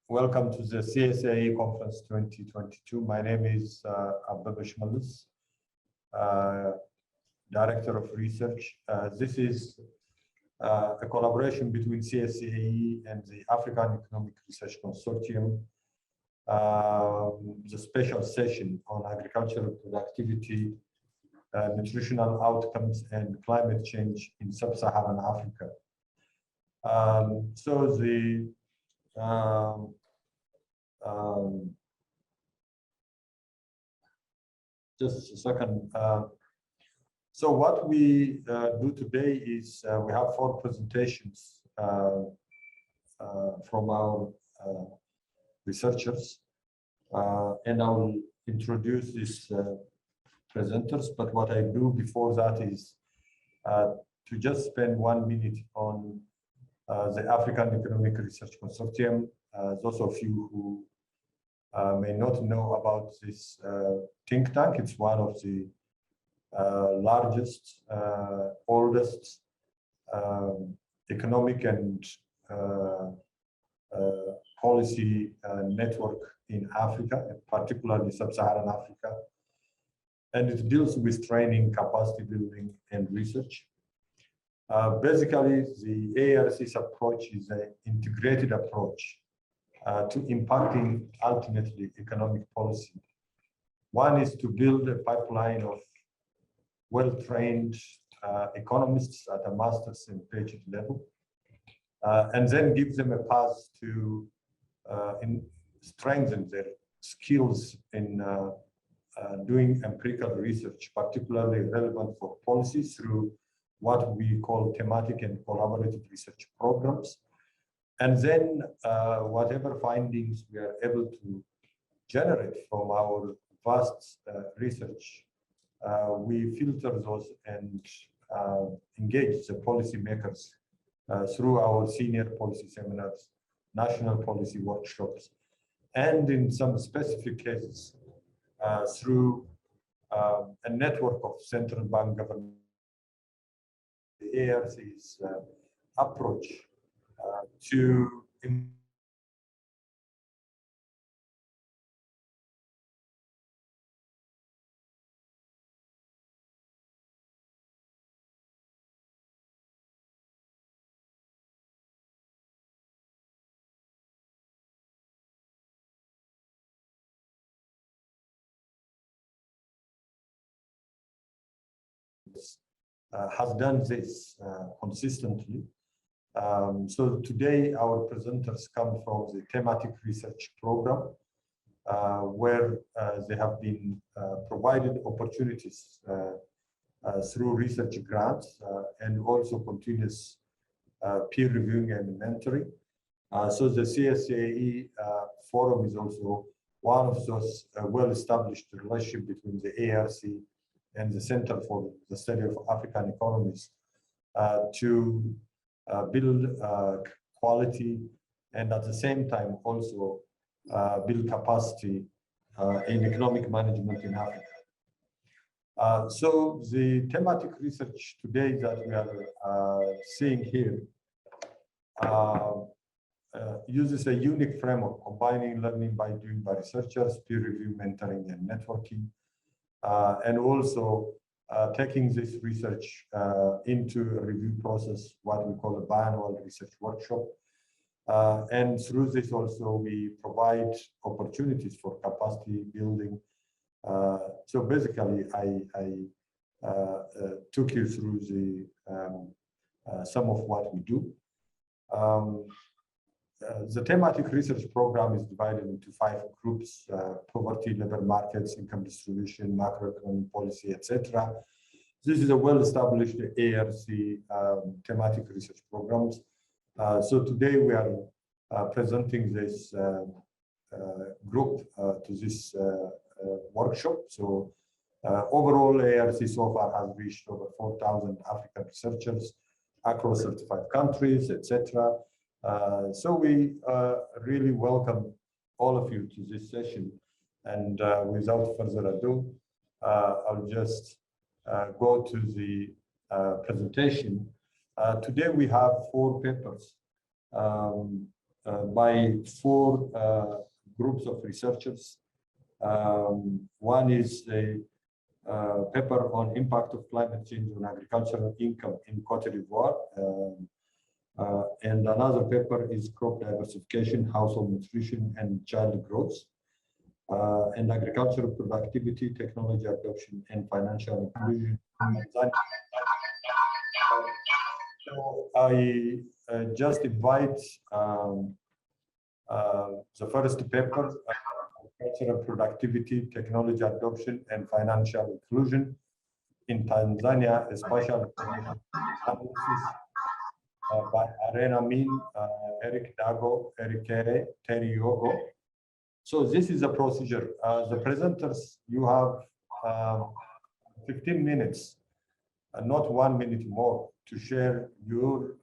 Welcome to the CSAE Conference 2022. My name is Abebe Shimeles, Director of Research. This is a collaboration between CSAE and the African Economic Research Consortium, the special session on agricultural productivity, nutritional outcomes, and climate change in sub-Saharan Africa. Just a second. So what we do today is we have 4 presentations from our researchers, and I will introduce these presenters. But what I do before that is to just spend 1 minute on the African Economic Research Consortium. Those of you who may not know about this think tank, it's one of the largest, oldest economic and policy network in Africa, particularly sub-Saharan Africa. And it deals with training, capacity building, and research. Basically, the ARC's approach is an integrated approach to impacting ultimately economic policy. One is to build a pipeline of well-trained economists at a master's and PhD level, and then give them a path to strengthen their skills in doing empirical research, particularly relevant for policy through what we call thematic and collaborative research programs. And then whatever findings we are able to generate from our vast research, we filter those and engage the policymakers through our senior policy seminars, national policy workshops, and in some specific cases through a network of central bank government. The ARC's approach to has done this consistently. So today our presenters come from the thematic research program, where they have been provided opportunities through research grants and also continuous peer reviewing and mentoring. So the CSAE forum is also one of those well-established relationship between the ARC and the Center for the Study of African Economies to build quality and at the same time also build capacity in economic management in Africa. So the thematic research today that we are seeing here uses a unique framework combining learning by doing by researchers, peer review, mentoring, and networking. And also taking this research into a review process, what we call a biannual research workshop. And through this also we provide opportunities for capacity building. So basically I took you through the some of what we do. The thematic research program is divided into 5 groups: poverty, labor markets, income distribution, macroeconomic policy, etc. This is a well-established ARC thematic research programs. So today we are presenting this group to this workshop. So overall, ARC so far has reached over 4,000 African researchers across 35 countries, etc. So we really welcome all of you to this session. And without further ado, I'll just go to the presentation. Today we have 4 papers by 4 groups of researchers. One is a paper on impact of climate change on agricultural income in Côte d'Ivoire. And another paper is crop diversification, household nutrition, and child growth, and agricultural productivity, technology adoption, and financial inclusion. So I just invite the first paper, agricultural productivity, technology adoption, and financial inclusion in Tanzania, a spatial analysis by Ariane, Amin, Eric Dago, Eric Terry Yogo. So this is a procedure. The presenters, you have 15 minutes, not 1 minute more, to share your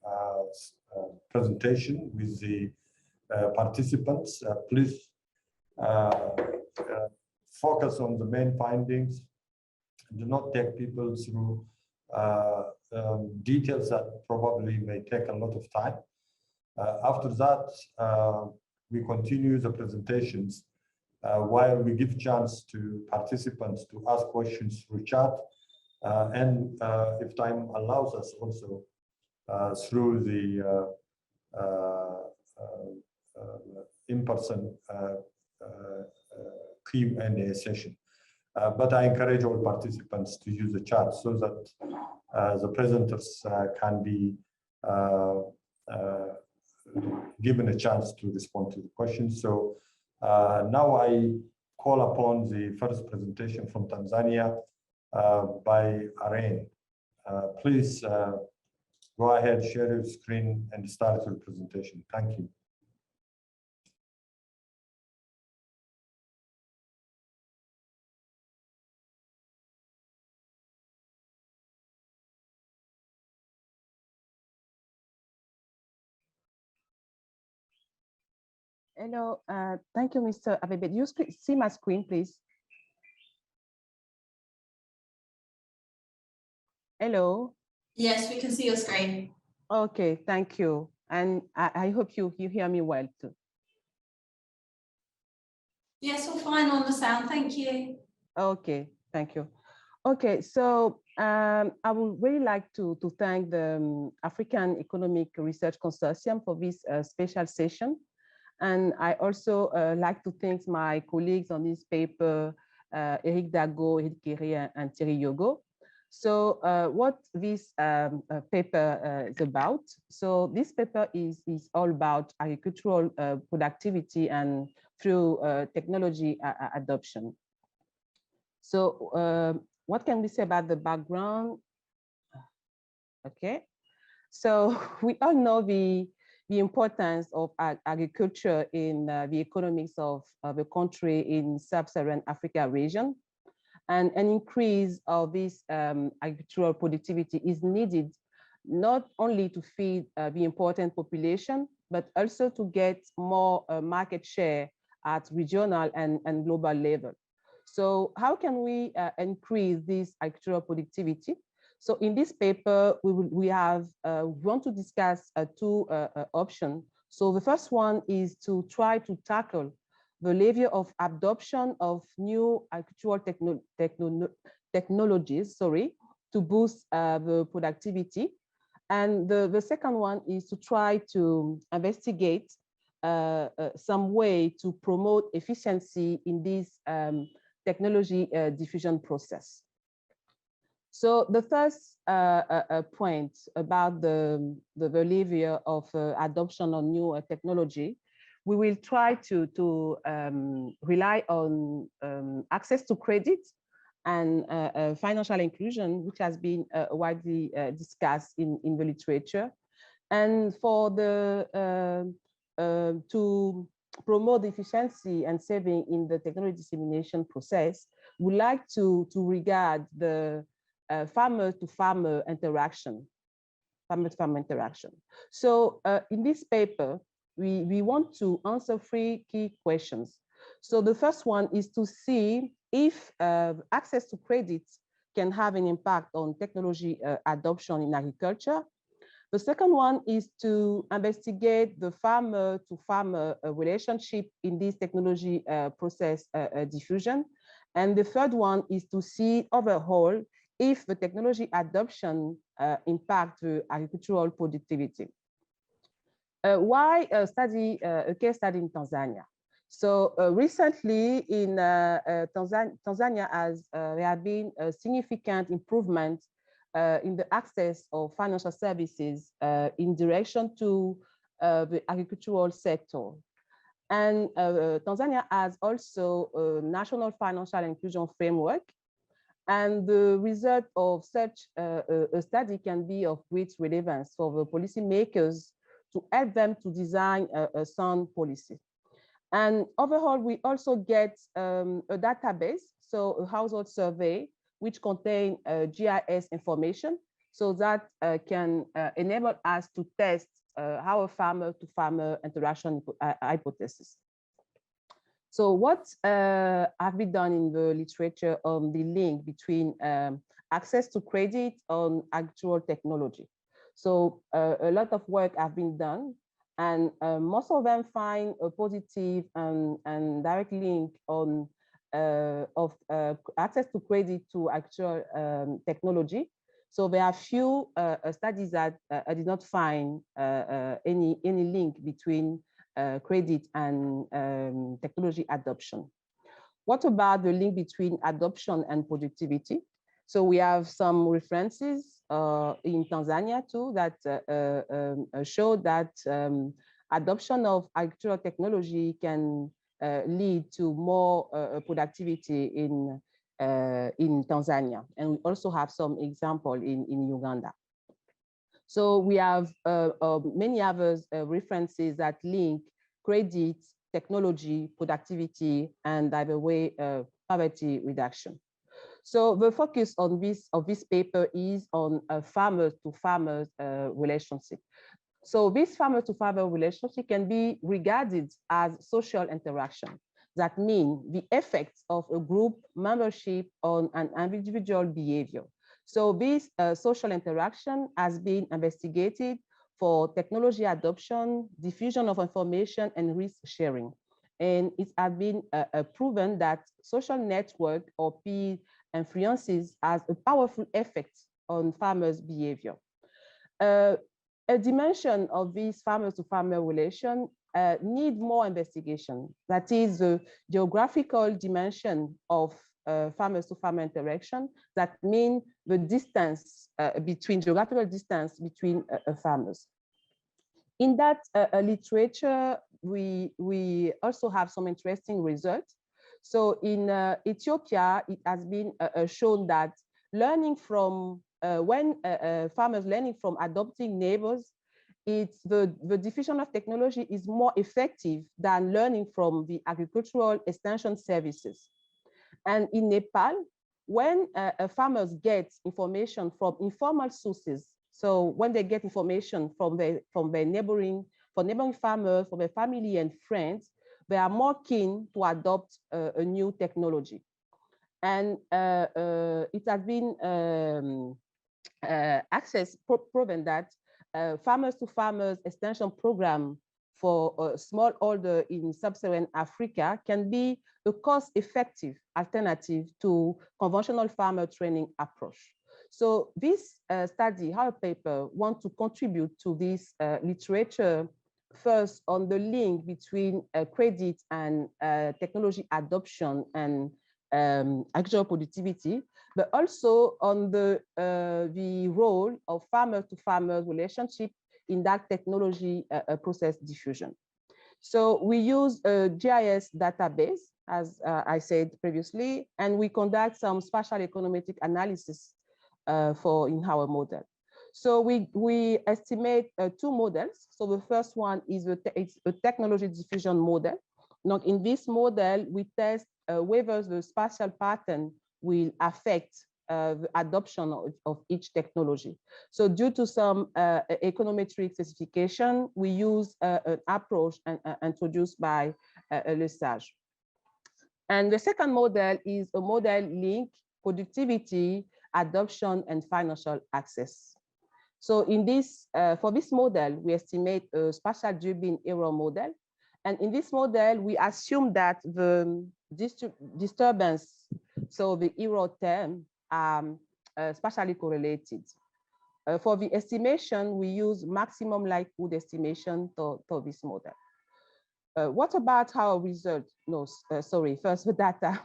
presentation with the participants. Please focus on the main findings. Do not take people through details that probably may take a lot of time. After that, we continue the presentations while we give chance to participants to ask questions through chat, and if time allows us, also through the in-person Q&A session. But I encourage all participants to use the chat so that the presenters can be given a chance to respond to the questions. So now I call upon the first presentation from Tanzania by Ariane. Please go ahead, share your screen, and start your presentation. Thank you. Hello, thank you, Mr. Abebe. Do you see my screen, please? Hello? Yes, we can see your screen. Okay, thank you. And I hope you hear me well too. Yes, all fine on the sound, thank you. Okay, thank you. Okay, so I would really like to thank the African Economic Research Consortium for this special session. And I also like to thank my colleagues on this paper, Eric Dago, Eric Kere, and Thierry Yogo. So what this paper is about. So this paper is all about agricultural productivity and through technology adoption. So what can we say about the background? Okay, so we all know the importance of agriculture in the economics of the country in sub-Saharan Africa region. And an increase of this agricultural productivity is needed not only to feed the important population, but also to get more market share at regional and global level. So how can we increase this agricultural productivity? So in this paper, we want to discuss 2 options. So the first one is to try to tackle the level of adoption of new agricultural technologies, to boost the productivity. And the second one is to try to investigate some way to promote efficiency in this technology diffusion process. So the first point about the level of adoption of new technology, we will try to rely on access to credit and financial inclusion, which has been widely discussed in the literature. And for to promote efficiency and saving in the technology dissemination process, we like to regard the farmer-to-farmer interaction, farmer-to-farmer interaction. So in this paper, we want to answer 3 key questions. So the first one is to see if access to credit can have an impact on technology adoption in agriculture. The second one is to investigate the farmer-to-farmer relationship in this technology process diffusion. And the third one is to see overall if the technology adoption impact the agricultural productivity. Why a case study in Tanzania? So recently in Tanzania, there have been a significant improvement in the access of financial services in direction to the agricultural sector. And Tanzania has also a national financial inclusion framework. And the result of such a study can be of great relevance for the policymakers to help them to design a sound policy. And overall, we also get a database, so a household survey, which contain GIS information, so that can enable us to test our farmer-to-farmer interaction hypothesis. So what have we done in the literature on the link between access to credit on agricultural technology? So a lot of work have been done, and most of them find a positive and direct link on access to credit to actual technology. So there are few studies that did not find any link between credit and technology adoption. What about the link between adoption and productivity? So we have some references in Tanzania too that show that adoption of agricultural technology can lead to more productivity in Tanzania. And we also have some example in Uganda. So we have many other references that link credit, technology, productivity, and by the way, poverty reduction. So the focus on this paper is on a farmer-to-farmer relationship. So this farmer-to-farmer relationship can be regarded as social interaction. That means the effects of a group membership on an individual behavior. So this social interaction has been investigated for technology adoption, diffusion of information, and risk sharing. And it has been proven that social network or peer influences has a powerful effect on farmers' behavior. A dimension of this farmer-to-farmer relation need more investigation. That is the geographical dimension of farmers-to-farmer interaction. That means the distance geographical distance between farmers. In that literature, we also have some interesting results. So in Ethiopia, it has been shown that learning from when farmers learning from adopting neighbors, the diffusion of technology is more effective than learning from the agricultural extension services. And in Nepal, when farmers get information from informal sources, so when they get information from their neighboring farmers, from their family and friends, they are more keen to adopt a new technology. And it has been proven that farmers-to-farmers extension program for smallholder in sub-Saharan Africa can be a cost-effective alternative to conventional farmer training approach. So this study, our paper, want to contribute to this literature first on the link between credit and technology adoption and agricultural productivity, but also on the role of farmer-to-farmer relationship in that technology process diffusion. So we use a GIS database, as I said previously, and we conduct some spatial econometric analysis in our model. So we estimate two models. So the first one is a technology diffusion model. Now in this model, we test whether the spatial pattern will affect the adoption of each technology. So due to some econometric specification, we use an approach introduced by Lesage. And the second model is a model link productivity, adoption, and financial access. So in this, for this model, we estimate a spatial Dubin error model. And in this model, we assume that the disturbance, so the error term, are spatially correlated. For the estimation, we use maximum likelihood estimation to this model. What about our result? No, sorry, first the data.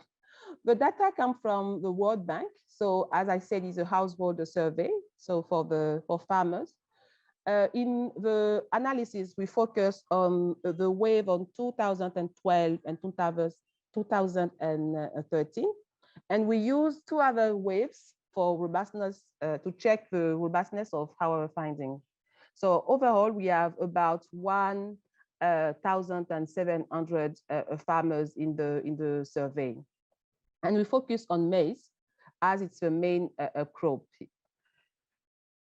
The data come from the World Bank. So as I said, it's a household survey. So for farmers. In the analysis, we focus on the wave on 2012 and 2013. And we use two other waves for robustness to check the robustness of our finding. So overall, we have about 1,700 farmers in the survey. And we focus on maize as it's the main crop.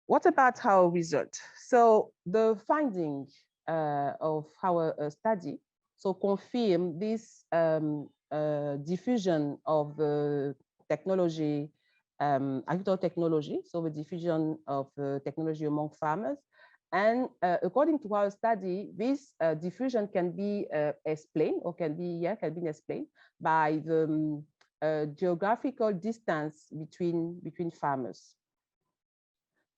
What about our result? So the finding of our study confirm this diffusion of the technology, agricultural technology, so the diffusion of technology among farmers. And according to our study, this diffusion can be explained or can be explained by the geographical distance between farmers.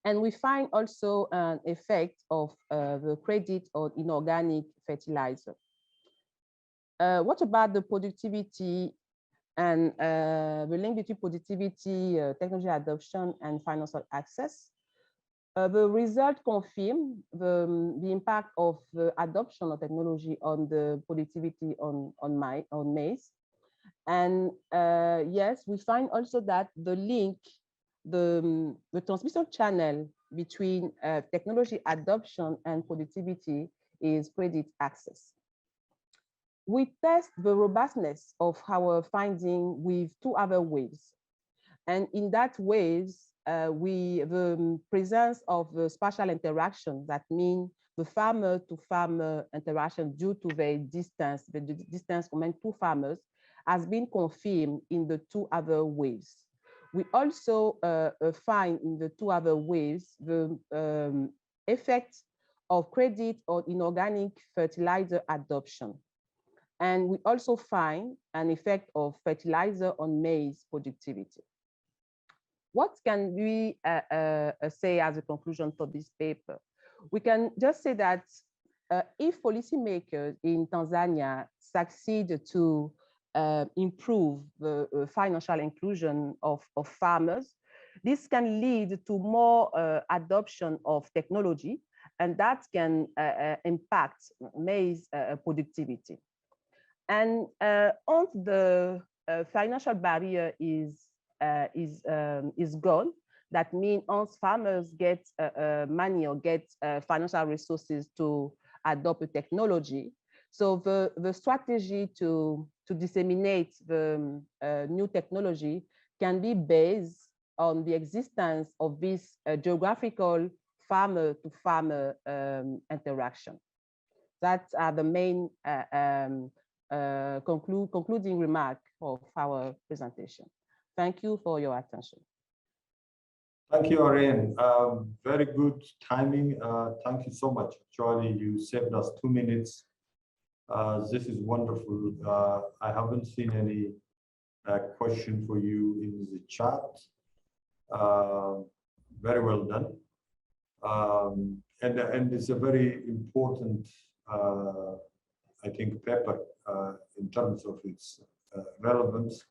And we find also an effect of the credit on inorganic fertilizer. What about the productivity and the link between productivity, technology adoption, and financial access? The result confirm the impact of the adoption of technology on the productivity on maize. And yes, we find also that the link, the transmission channel between technology adoption and productivity is credit access. We test the robustness of our finding with two other waves. And in that waves, the presence of the spatial interaction, that means the farmer to farmer interaction due to the distance among two farmers, has been confirmed in the two other waves. We also find in the two other waves the effect of credit or inorganic fertilizer adoption. And we also find an effect of fertilizer on maize productivity. What can we say as a conclusion for this paper? We can just say that if policymakers in Tanzania succeed to improve the financial inclusion of farmers, this can lead to more adoption of technology, and that can impact maize productivity. And once the financial barrier is gone, that means once farmers get money or get financial resources to adopt a technology, so the strategy to disseminate the new technology can be based on the existence of this geographical farmer-to-farmer interaction. That's the main concluding remark of our presentation. Thank you for your attention. Thank you, Ariane. Very good timing. Thank you so much. Actually, you saved us 2 minutes. This is wonderful. I haven't seen any question for you in the chat. Very well done. And it's a very important, I think, paper in terms of its relevance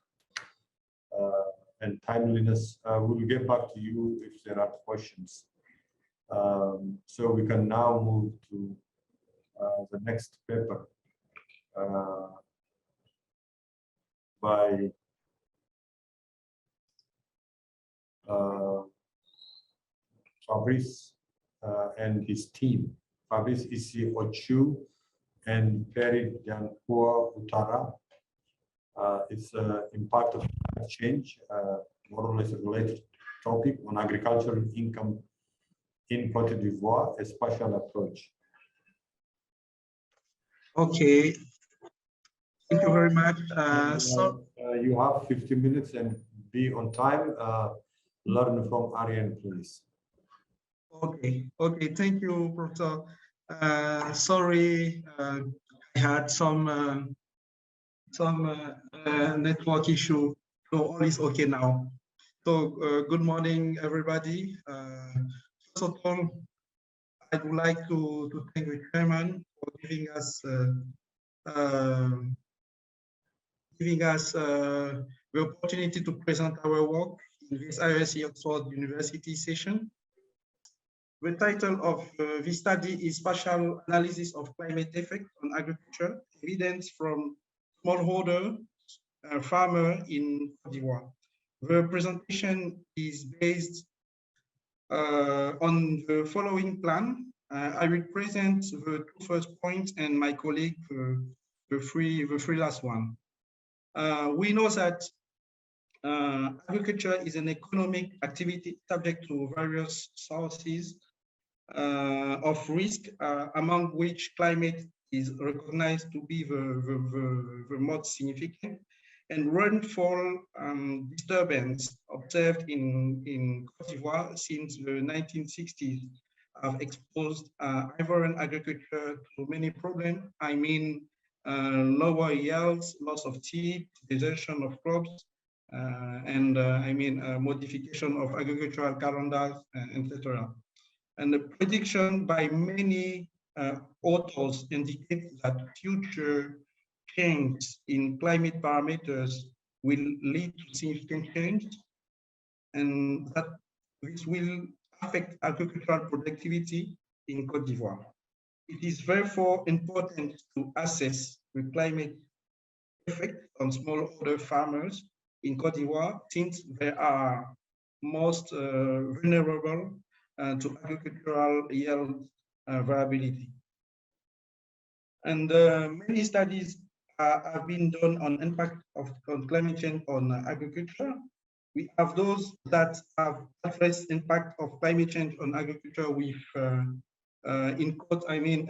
and timeliness. We'll get back to you if there are questions. So we can now move to the next paper by Fabrice and his team. Fabrice Esse, Ochou, and Perry Dianpour Utara. It's impact of climate change, more or less a related topic on agricultural income in Côte d'Ivoire, a spatial approach. Okay, thank you very much. You have 15 minutes and be on time. Learn from Ariane, please. Okay, thank you, Professor. Sorry, I had some network issue, so all is okay now. So good morning, everybody. First of all, I would like to thank the chairman for giving us the opportunity to present our work in this IRC Oxford University session. The title of this study is Spatial Analysis of Climate Effect on Agriculture, Evidence from Smallholder Farmer in Côte d'Ivoire. The presentation is based on the following plan. I will present the two first points and my colleague the three last one. We know that agriculture is an economic activity subject to various sources of risk, among which climate is recognized to be the most significant, and rainfall disturbance observed in Côte d'Ivoire since the 1960s have exposed Ivorian agriculture to many problems. I mean, lower yields, loss of teeth, desertion of crops, and I mean modification of agricultural calendars, etc. And the prediction by many authors indicates that future change in climate parameters will lead to significant change, and that this will affect agricultural productivity in Côte d'Ivoire. It is therefore important to assess the climate effect on smallholder farmers in Côte d'Ivoire, since they are most vulnerable to agricultural yield variability. And many studies have been done on impact of climate change on agriculture. We have those that have addressed impact of climate change on agriculture with, in quote, I mean,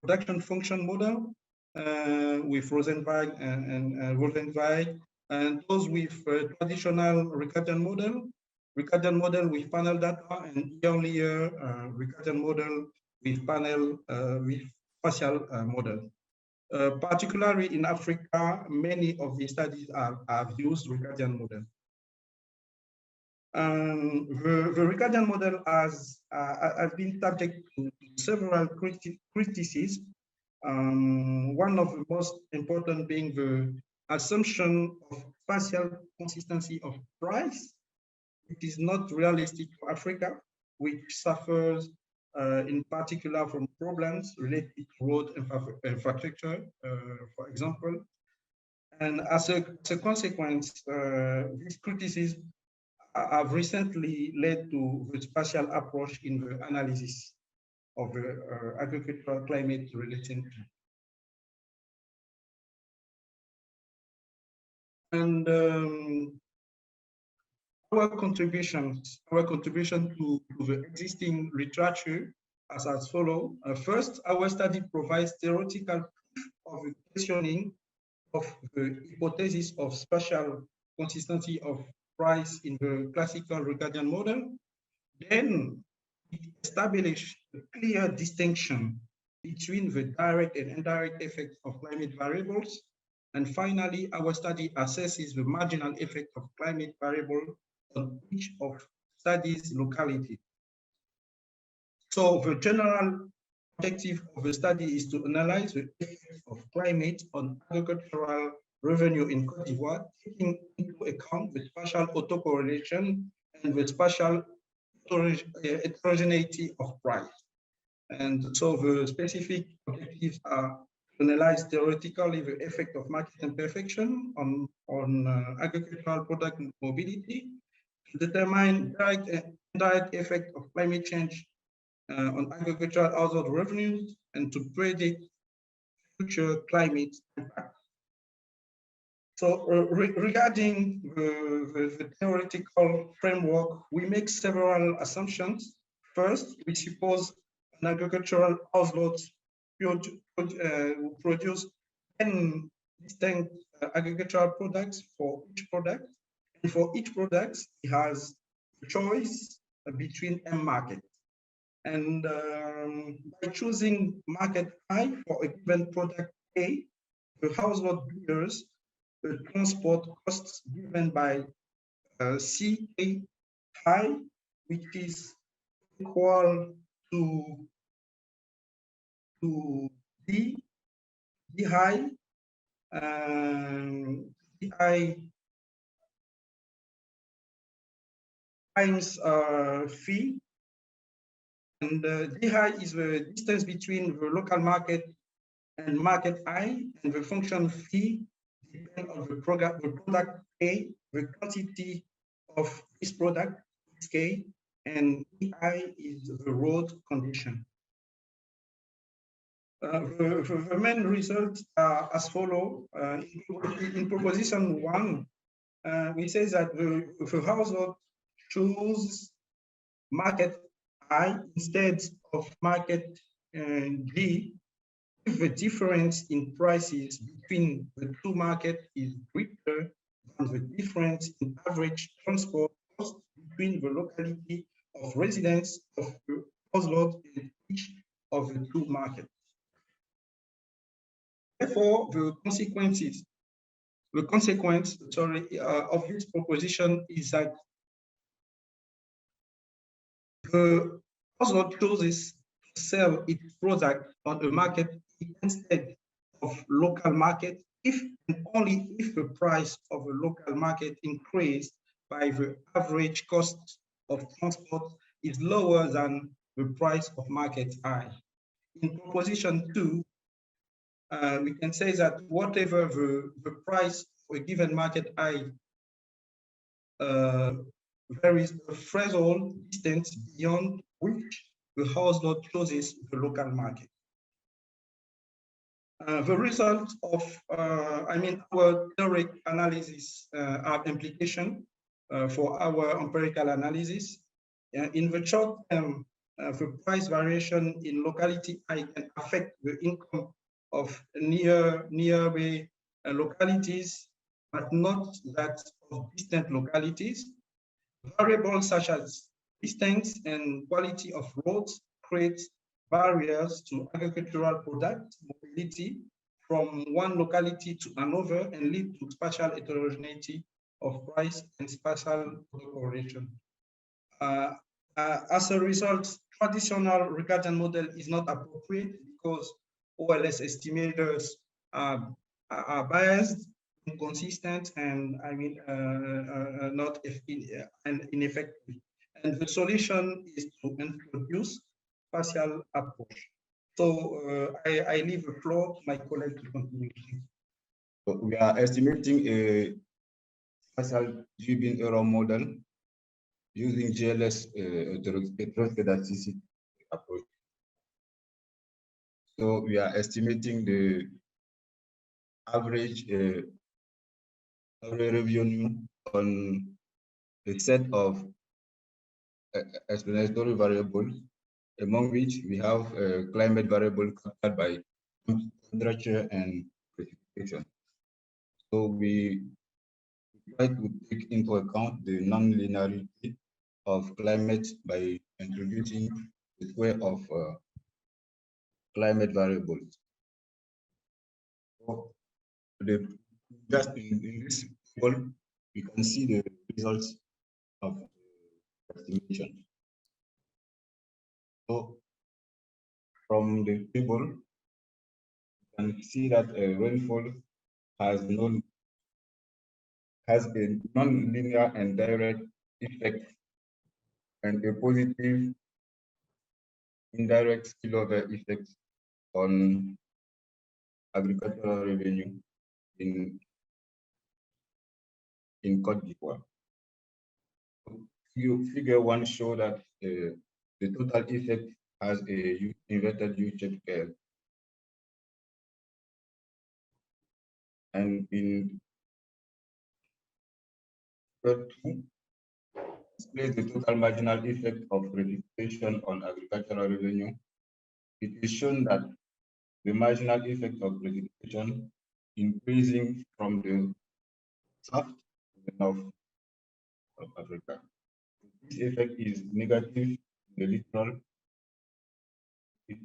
production function model with Rosenweig and Rosenweig, and those with traditional Ricardian model with panel data, and earlier Ricardian model with panel with spatial model. Particularly in Africa, many of the studies have used Ricardian model. The Ricardian model has been subject to several criticisms. One of the most important being the assumption of spatial consistency of price. It is not realistic for Africa, which suffers in particular from problems related to road infrastructure, for example. And as a consequence, these criticisms have recently led to the spatial approach in the analysis of the agricultural climate related. And our contribution to the existing literature as follows. First, our study provides theoretical proof of the questioning of the hypothesis of spatial consistency of price in the classical Ricardian model. Then it established a clear distinction between the direct and indirect effects of climate variables. And finally, our study assesses the marginal effect of climate variable on each of studies' locality. So the general objective of the study is to analyze the effect of climate on agricultural revenue in Côte d'Ivoire, taking into account the spatial autocorrelation and the spatial heterogeneity of price. And so the specific objectives are to analyze theoretically the effect of market imperfection on agricultural product mobility, to determine direct and indirect effect of climate change on agricultural household revenues, and to predict future climate impact. So regarding the theoretical framework, we make several assumptions. First, we suppose an agricultural household produce 10 distinct agricultural products for each product. And for each product, it has a choice between M markets. And by choosing market I for a given product A, the household bears the transport costs given by CA high, which is equal to D high, D high times phi, and D high is the distance between the local market and market I, and the function phi depends on the product A, the quantity of this product K, and I is the road condition. The main results are as follow. In proposition 1, we say that the household choose market I instead of market G if the difference in prices between the two markets is greater than the difference in average transport cost between the locality of residence of the household in each of the two markets. Therefore, the consequence of this proposition is that the household chooses to sell its product on a market instead of local market if and only if the price of a local market increased by the average cost of transport is lower than the price of market I. In proposition 2, we can say that whatever the price for a given market I, there is a threshold distance beyond which the household chooses the local market. The result of, our theoretic analysis have implication for our empirical analysis. In the short term, the price variation in locality I can affect the income of nearby localities, but not that of distant localities. Variables such as distance and quality of roads create barriers to agricultural product mobility from one locality to another and lead to spatial heterogeneity of price and spatial correlation. As a result, traditional regression model is not appropriate because OLS estimators are biased, inconsistent, and not ineffective. And the solution is to introduce spatial approach. So I leave the floor to my colleague to continue. So we are estimating a spatial G-bin error model using GLS heterogeneity approach. So we are estimating the average revenue on a set of explanatory variables, among which we have a climate variable captured by temperature and precipitation. So we try to take into account the non-linearity of climate by introducing the square of climate variables. So just in this table, we can see the results of the estimation. So from the table, you can see that rainfall has a non-linear and direct effect and a positive indirect spillover effect on agricultural revenue in Côte d'Ivoire. Figure 1 shows that the total effect has a inverted U-shaped curve. And in figure 2, displays the total marginal effect of precipitation on agricultural revenue. It is shown that the marginal effect of precipitation increasing from the south to the north of Africa. This effect is negative in the littoral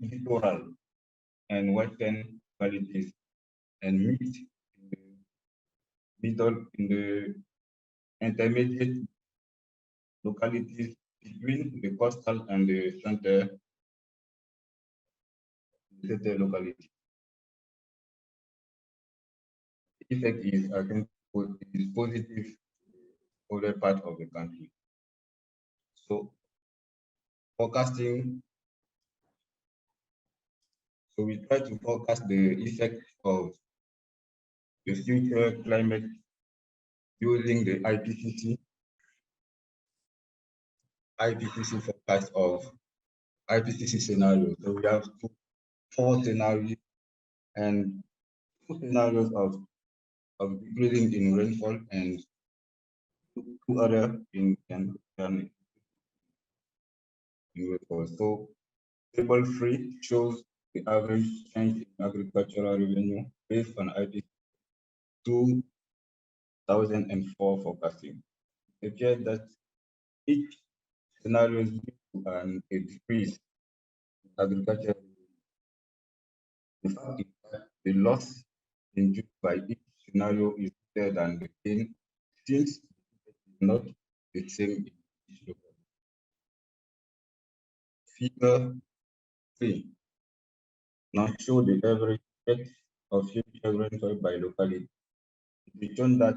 littoral and western localities, and mixed in the middle in the intermediate localities between the coastal and the center locality. The effect is, I think, is positive for the other part of the country. So forecasting. So we try to forecast the effect of the future climate using the IPCC forecast of IPCC scenarios. So we have four scenarios and two scenarios of decreasing in rainfall and two other in rainfall. So table 3 shows the average change in agricultural revenue based on IPCC 2004 forecasting. It appears that each scenario is due to a decrease in agricultural revenue. In fact, the loss induced by each scenario is greater than the gain, since it is not the same in each locality. Figure 3 now show the average effect of future rainfall by locality. It is shown that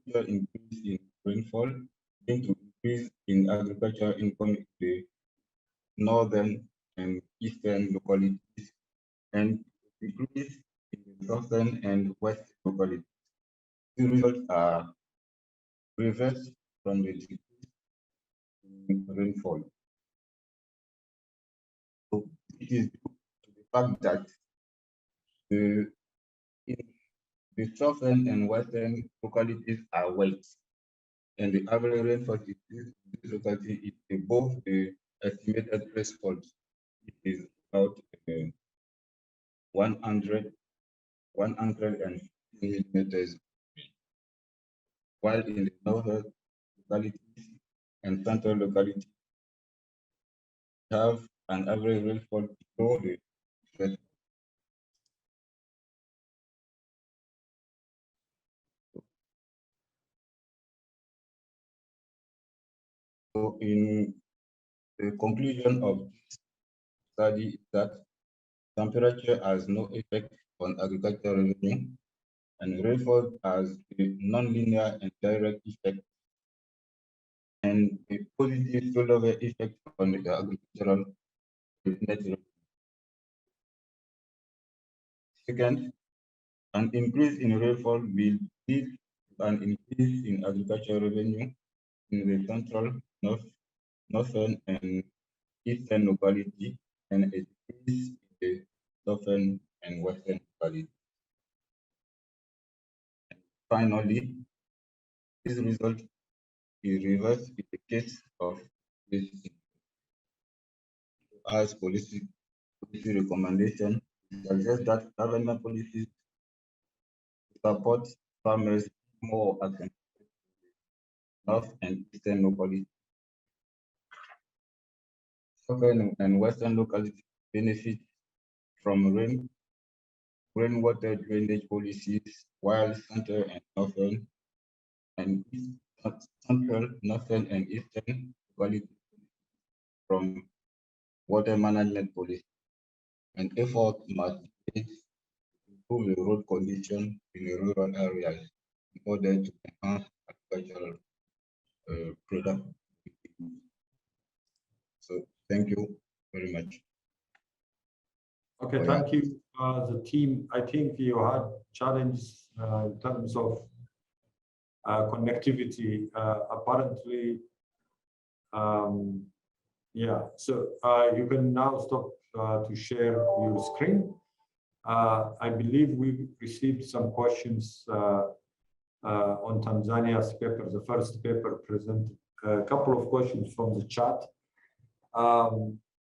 future increase in rainfall linked to increase in agricultural income in the northern and eastern localities and decrease in the southern and western localities. The results are reversed from the decrease in rainfall. So it is due to the fact that the southern and western localities are wet, and the average rainfall in this locality is above the estimated threshold. It is about 150 millimeters, while in the northern localities and central localities have an average rainfall below the threshold. So in the conclusion of this study is that temperature has no effect on agricultural revenue, and rainfall has a nonlinear and direct effect, and a positive spillover effect on the agricultural net revenue. Second, an increase in rainfall will lead to an increase in agricultural revenue in the central, northern, and eastern locality, and a decrease in the southern and western locality. And finally, this result is reversed in the case of this. As policy recommendation suggests that government policies support farmers more at the north and eastern localities. Southern and western localities benefit from rainwater drainage policies, while central and northern and central, northern and eastern localities from water management policy. And effort must be made to improve the road condition in the rural areas in order to enhance agricultural productivity. So thank you very much. Okay, thank you, the team. I think you had challenges in terms of connectivity. Apparently, yeah. So you can now stop to share your screen. I believe we received some questions on Tanzania's paper. The first paper presented a couple of questions from the chat.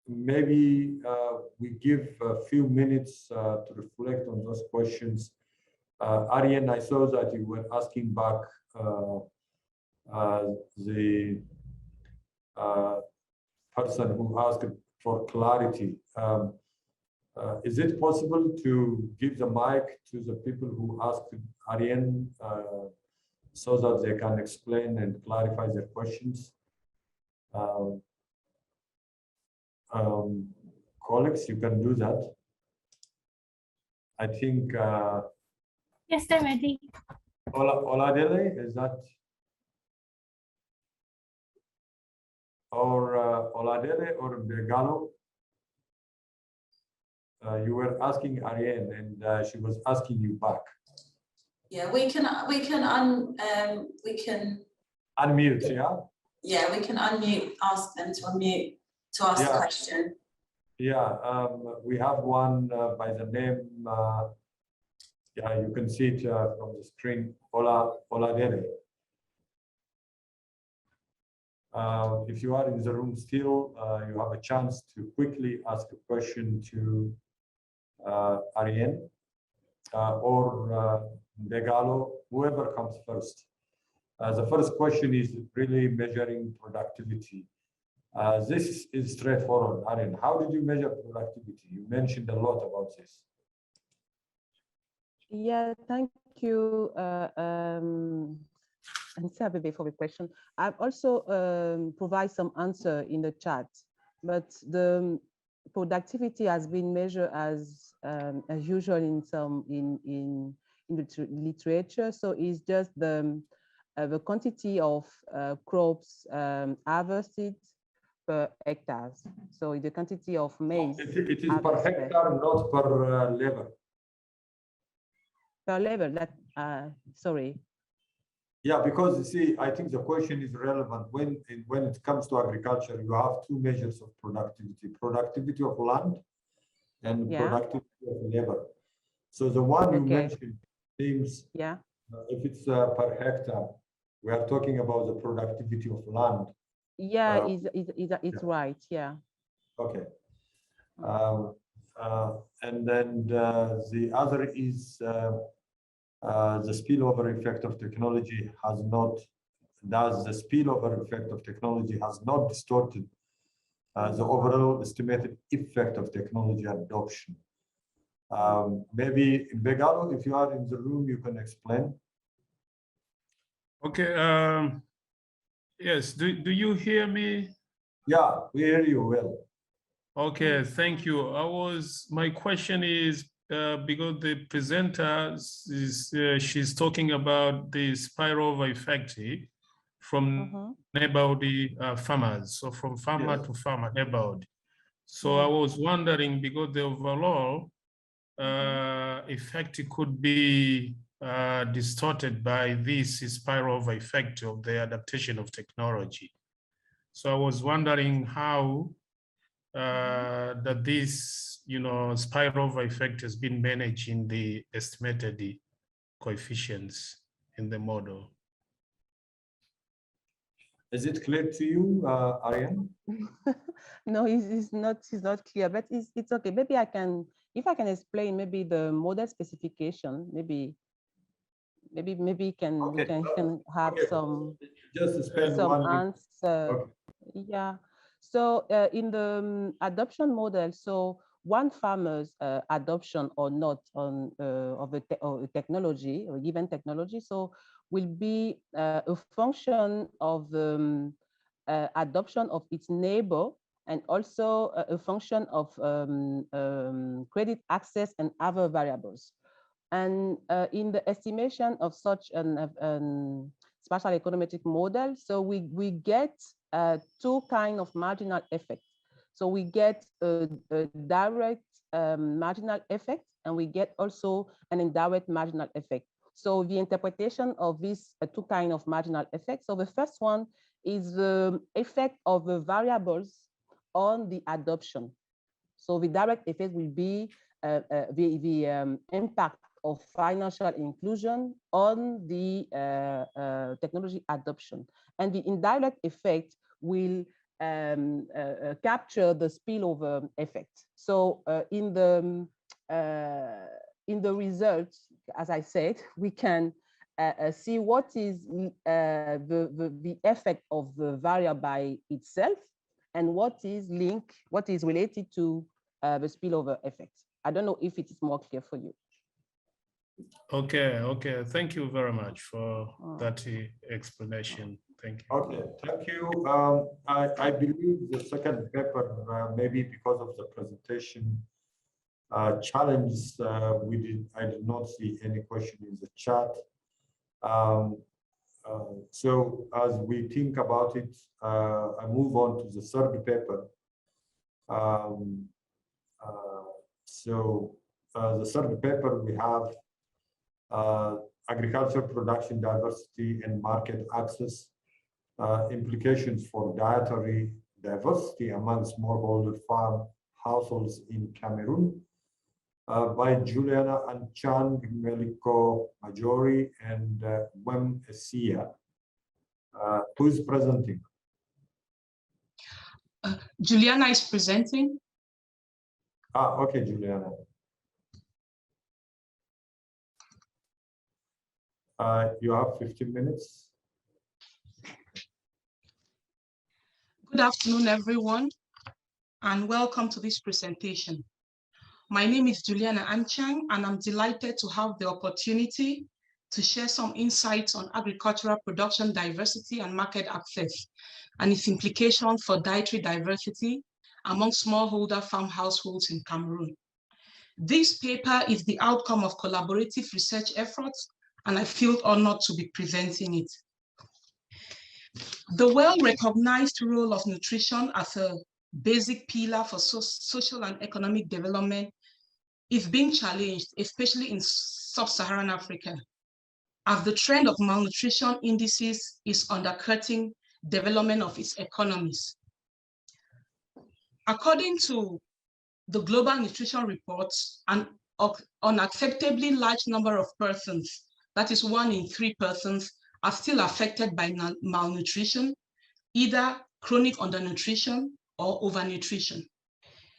Maybe we give a few minutes to reflect on those questions. Ariane, I saw that you were asking back the person who asked for clarity. Is it possible to give the mic to the people who asked Ariane so that they can explain and clarify their questions? Colleagues, you can do that. I think. Yes, they're ready. Oladele, is that? Or Oladele or Begalo? You were asking Ariane, and she was asking you back. Yeah, we can unmute. Yeah. Yeah, we can unmute. Ask them to unmute to ask the question. Yeah, we have one by the name. Yeah, you can see it from the screen. Oladele. If you are in the room still, you have a chance to quickly ask a question to Ariane or Begalo, whoever comes first. The first question is really measuring productivity. This is straightforward, Ariane. How did you measure productivity? You mentioned a lot about this. Yeah, thank you, and Abebe, for the question. I've also provide some answer in the chat, but the productivity has been measured as usual in some in the literature. So it's just the quantity of crops harvested per hectares. So the quantity of maize. It is per hectare, not per level. Per level, that, sorry. Yeah, because you see, I think the question is relevant when it comes to agriculture. You have two measures of productivity: productivity of land and productivity of labor. So the one you mentioned seems, if it's per hectare, we are talking about the productivity of land. Yeah, it's right. Yeah. Okay. And then the other is. The spillover effect of technology has not distorted the overall estimated effect of technology adoption. Maybe Begalo, if you are in the room, you can explain. Okay. Yes. Do you hear me? Yeah, we hear you well. Okay. Thank you. My question is, because the presenter she's talking about the spillover effect from neighborhood farmers, so from farmer to farmer neighborhood. So I was wondering, because the overall effect could be distorted by this spillover effect of the adaptation of technology. So I was wondering how that this, spillover effect has been managed in the estimated coefficients in the model. Is it clear to you, Ariane? No, it's not clear, but it's okay. Maybe if I can explain maybe the model specification, maybe we can have some answer. Yeah. So in the adoption model, so one farmer's adoption or not of a technology or given technology, so will be a function of the adoption of its neighbor, and also a function of credit access and other variables. And in the estimation of such an spatial econometric model, so we get two kinds of marginal effects. So we get a direct marginal effect, and we get also an indirect marginal effect. So the interpretation of these two kinds of marginal effects. So the first one is the effect of the variables on the adoption. So the direct effect will be the impact of financial inclusion on the technology adoption. And the indirect effect will capture the spillover effect. So in the results, as I said, we can see what is the effect of the variable by itself, and what is related to the spillover effect. I don't know if it is more clear for you. Okay, okay. Thank you very much for that explanation. Thank you. Okay, thank you. I believe the second paper, maybe because of the presentation challenges, I did not see any question in the chat. So as we think about it, I move on to the third paper. The third paper we have agriculture production diversity and market access, implications for dietary diversity among smallholder farm households in Cameroon, by Juliana Anchang, Meliko Majori, and Esse. Who is presenting? Juliana is presenting. Okay, Juliana. You have 15 minutes. Good afternoon, everyone, and welcome to this presentation. My name is Juliana Anchang, and I'm delighted to have the opportunity to share some insights on agricultural production diversity and market access and its implications for dietary diversity among smallholder farm households in Cameroon. This paper is the outcome of collaborative research efforts, and I feel honored to be presenting it. The well-recognized role of nutrition as a basic pillar for social and economic development is being challenged, especially in sub-Saharan Africa, as the trend of malnutrition indices is undercutting development of its economies. According to the Global Nutrition Report, an unacceptably large number of persons, that is 1 in 3 persons, are still affected by malnutrition, either chronic undernutrition or overnutrition.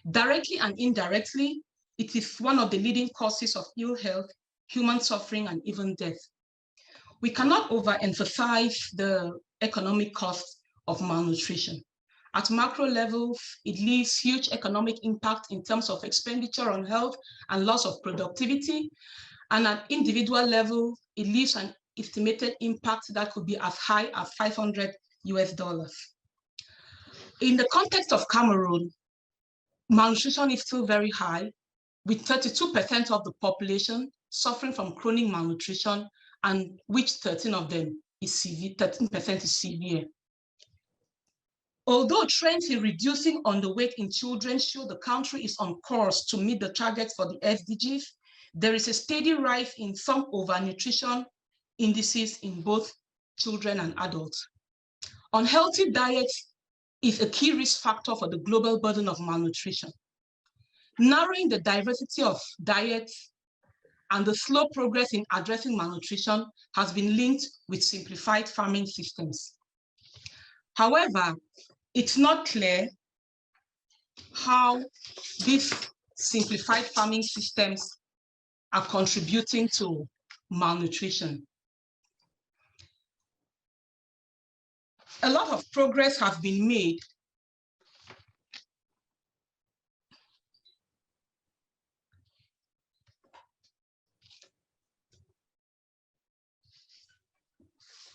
Directly and indirectly, it is one of the leading causes of ill health, human suffering, and even death. We cannot overemphasize the economic cost of malnutrition. At macro levels, it leaves huge economic impact in terms of expenditure on health and loss of productivity. And at individual level, it leaves an estimated impact that could be as high as $500 US. In the context of Cameroon, malnutrition is still very high, with 32% of the population suffering from chronic malnutrition, and which 13% of them is severe, 13% is severe. Although trends in reducing underweight in children show the country is on course to meet the targets for the SDGs, there is a steady rise in some overnutrition indices in both children and adults. Unhealthy diets is a key risk factor for the global burden of malnutrition. Narrowing the diversity of diets and the slow progress in addressing malnutrition has been linked with simplified farming systems. However, it's not clear how these simplified farming systems are contributing to malnutrition. A lot of progress has been made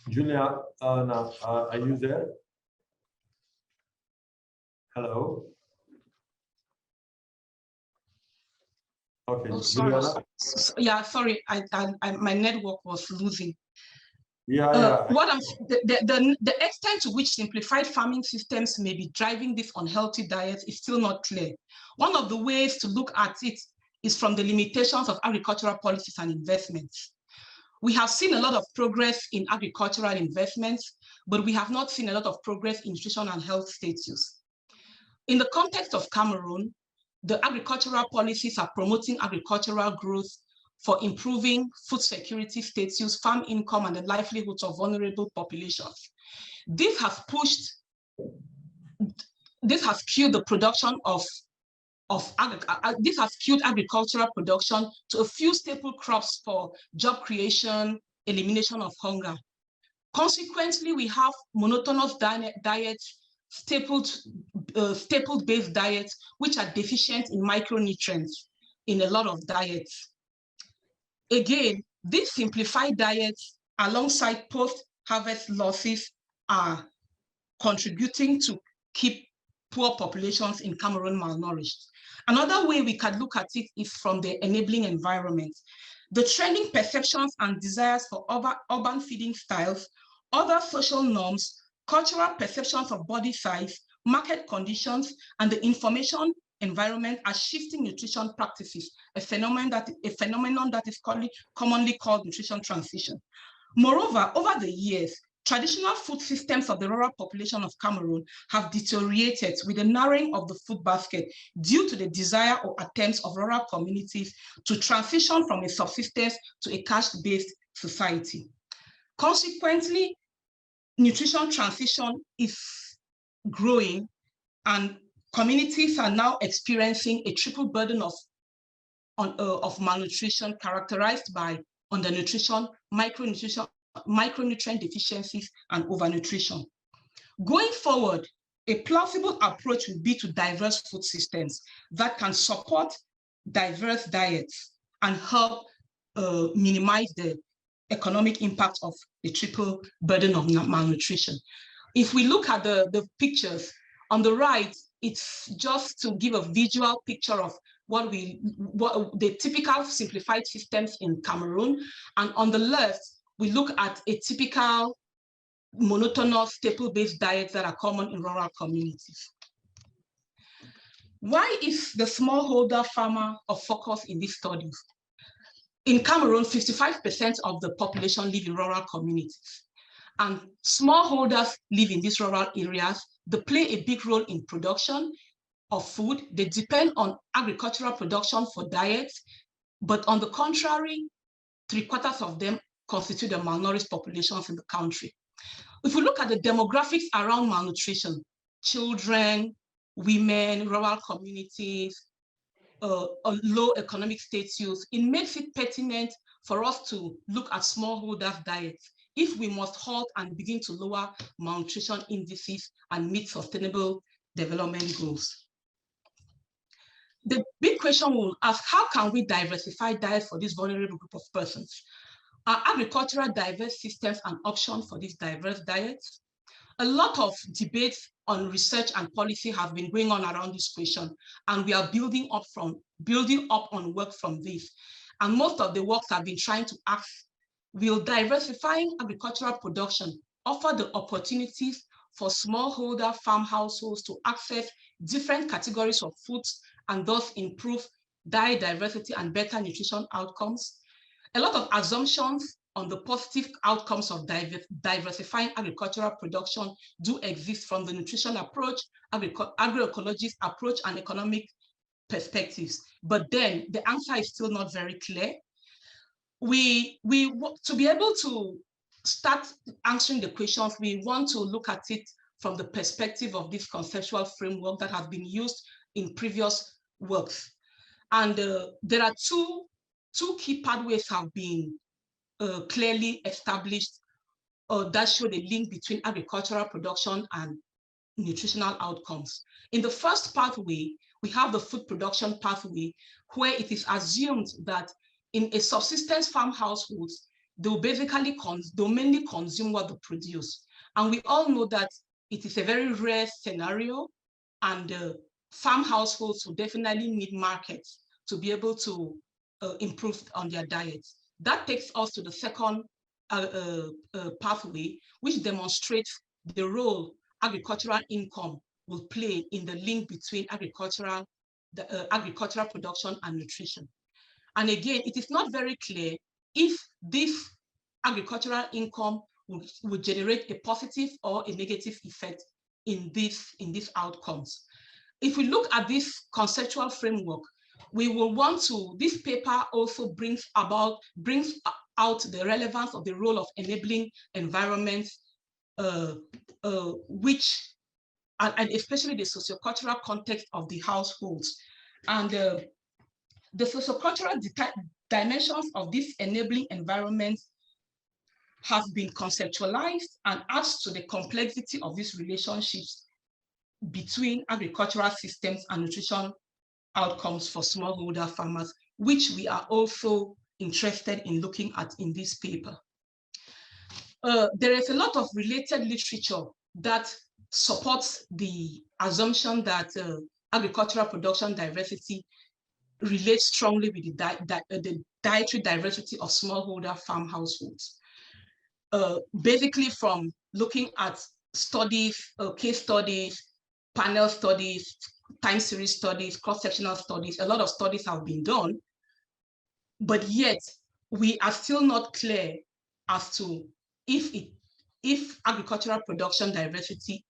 Julia, are you there? Hello? Okay, oh, sorry. Juliana? Yeah, sorry, my network was losing. Yeah, The extent to which simplified farming systems may be driving this unhealthy diet is still not clear. One of the ways to look at it is from the limitations of agricultural policies and investments. We have seen a lot of progress in agricultural investments, but we have not seen a lot of progress in nutrition and health status. In the context of Cameroon, the agricultural policies are promoting agricultural growth for improving food security status, farm income, and the livelihoods of vulnerable populations. This has skewed the production this has skewed agricultural production to a few staple crops for job creation, elimination of hunger. Consequently, we have monotonous diets, staple-based diets, which are deficient in micronutrients, in a lot of diets. Again, these simplified diets alongside post-harvest losses are contributing to keep poor populations in Cameroon malnourished. Another way we can look at it is from the enabling environment. The trending perceptions and desires for urban feeding styles, other social norms, cultural perceptions of body size, market conditions, and the information environment are shifting nutrition practices, a phenomenon that is commonly called nutrition transition. Moreover, over the years, traditional food systems of the rural population of Cameroon have deteriorated with the narrowing of the food basket due to the desire or attempts of rural communities to transition from a subsistence to a cash-based society. Consequently, nutrition transition is growing, and communities are now experiencing a triple burden of malnutrition characterized by undernutrition, micronutrient deficiencies, and overnutrition. Going forward, a plausible approach would be to diverse food systems that can support diverse diets and help minimize the economic impact of the triple burden of malnutrition. If we look at the pictures on the right, it's just to give a visual picture of what the typical simplified systems in Cameroon. And on the left, we look at a typical monotonous staple-based diets that are common in rural communities. Why is the smallholder farmer of focus in these studies? In Cameroon, 55% of the population live in rural communities, and smallholders live in these rural areas. They play a big role in production of food. They depend on agricultural production for diets, but on the contrary, 3/4 of them constitute the malnourished populations in the country. If we look at the demographics around malnutrition, children, women, rural communities, low economic status, it makes it pertinent for us to look at smallholders' diets if we must halt and begin to lower malnutrition indices and meet sustainable development goals. The big question we'll ask, how can we diversify diets for this vulnerable group of persons? Are agricultural diverse systems an option for these diverse diets? A lot of debates on research and policy have been going on around this question, and we are building up on work from this. And most of the works have been trying to ask, will diversifying agricultural production offer the opportunities for smallholder farm households to access different categories of foods and thus improve diet diversity and better nutrition outcomes? A lot of assumptions on the positive outcomes of diversifying agricultural production do exist from the nutrition approach, agroecologist approach, and economic perspectives. But then the answer is still not very clear. To be able to start answering the questions, we want to look at it from the perspective of this conceptual framework that has been used in previous works. And there are two key pathways have been clearly established that show the link between agricultural production and nutritional outcomes. In the first pathway, we have the food production pathway, where it is assumed that in a subsistence farm households, they'll mainly consume what they produce. And we all know that it is a very rare scenario, and farm households will definitely need markets to be able to improve on their diets. That takes us to the second pathway, which demonstrates the role agricultural income will play in the link between agricultural production and nutrition. And again, it is not very clear if this agricultural income would generate a positive or a negative effect in these outcomes. If we look at this conceptual framework, we will want to, this paper also brings out the relevance of the role of enabling environments, and especially the sociocultural context of the households. And the sociocultural dimensions of this enabling environment have been conceptualized and adds to the complexity of these relationships between agricultural systems and nutrition outcomes for smallholder farmers, which we are also interested in looking at in this paper. There is a lot of related literature that supports the assumption that agricultural production diversity relates strongly with the dietary diversity of smallholder farm households. Basically from looking at studies, case studies, panel studies, time series studies, cross-sectional studies, a lot of studies have been done, but yet we are still not clear as to if agricultural production diversity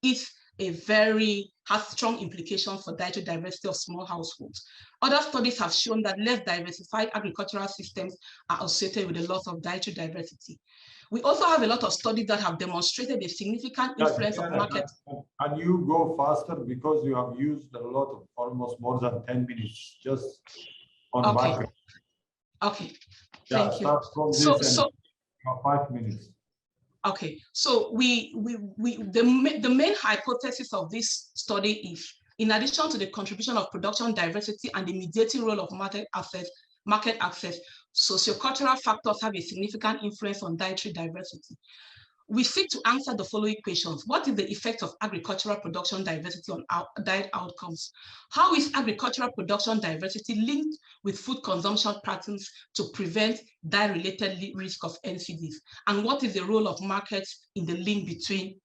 has strong implications for dietary diversity of small households. Other studies have shown that less diversified agricultural systems are associated with the loss of dietary diversity. We also have a lot of studies that have demonstrated a significant influence of market. Can you go faster, because you have used a lot of almost more than 10 minutes just on background. Okay, thank you. Start from this 5 minutes. Okay, so the main hypothesis of this study is, in addition to the contribution of production diversity and the mediating role of market access, sociocultural factors have a significant influence on dietary diversity. We seek to answer the following questions. What is the effect of agricultural production diversity on diet outcomes? How is agricultural production diversity linked with food consumption patterns to prevent diet-related risk of NCDs? And what is the role of markets in the link between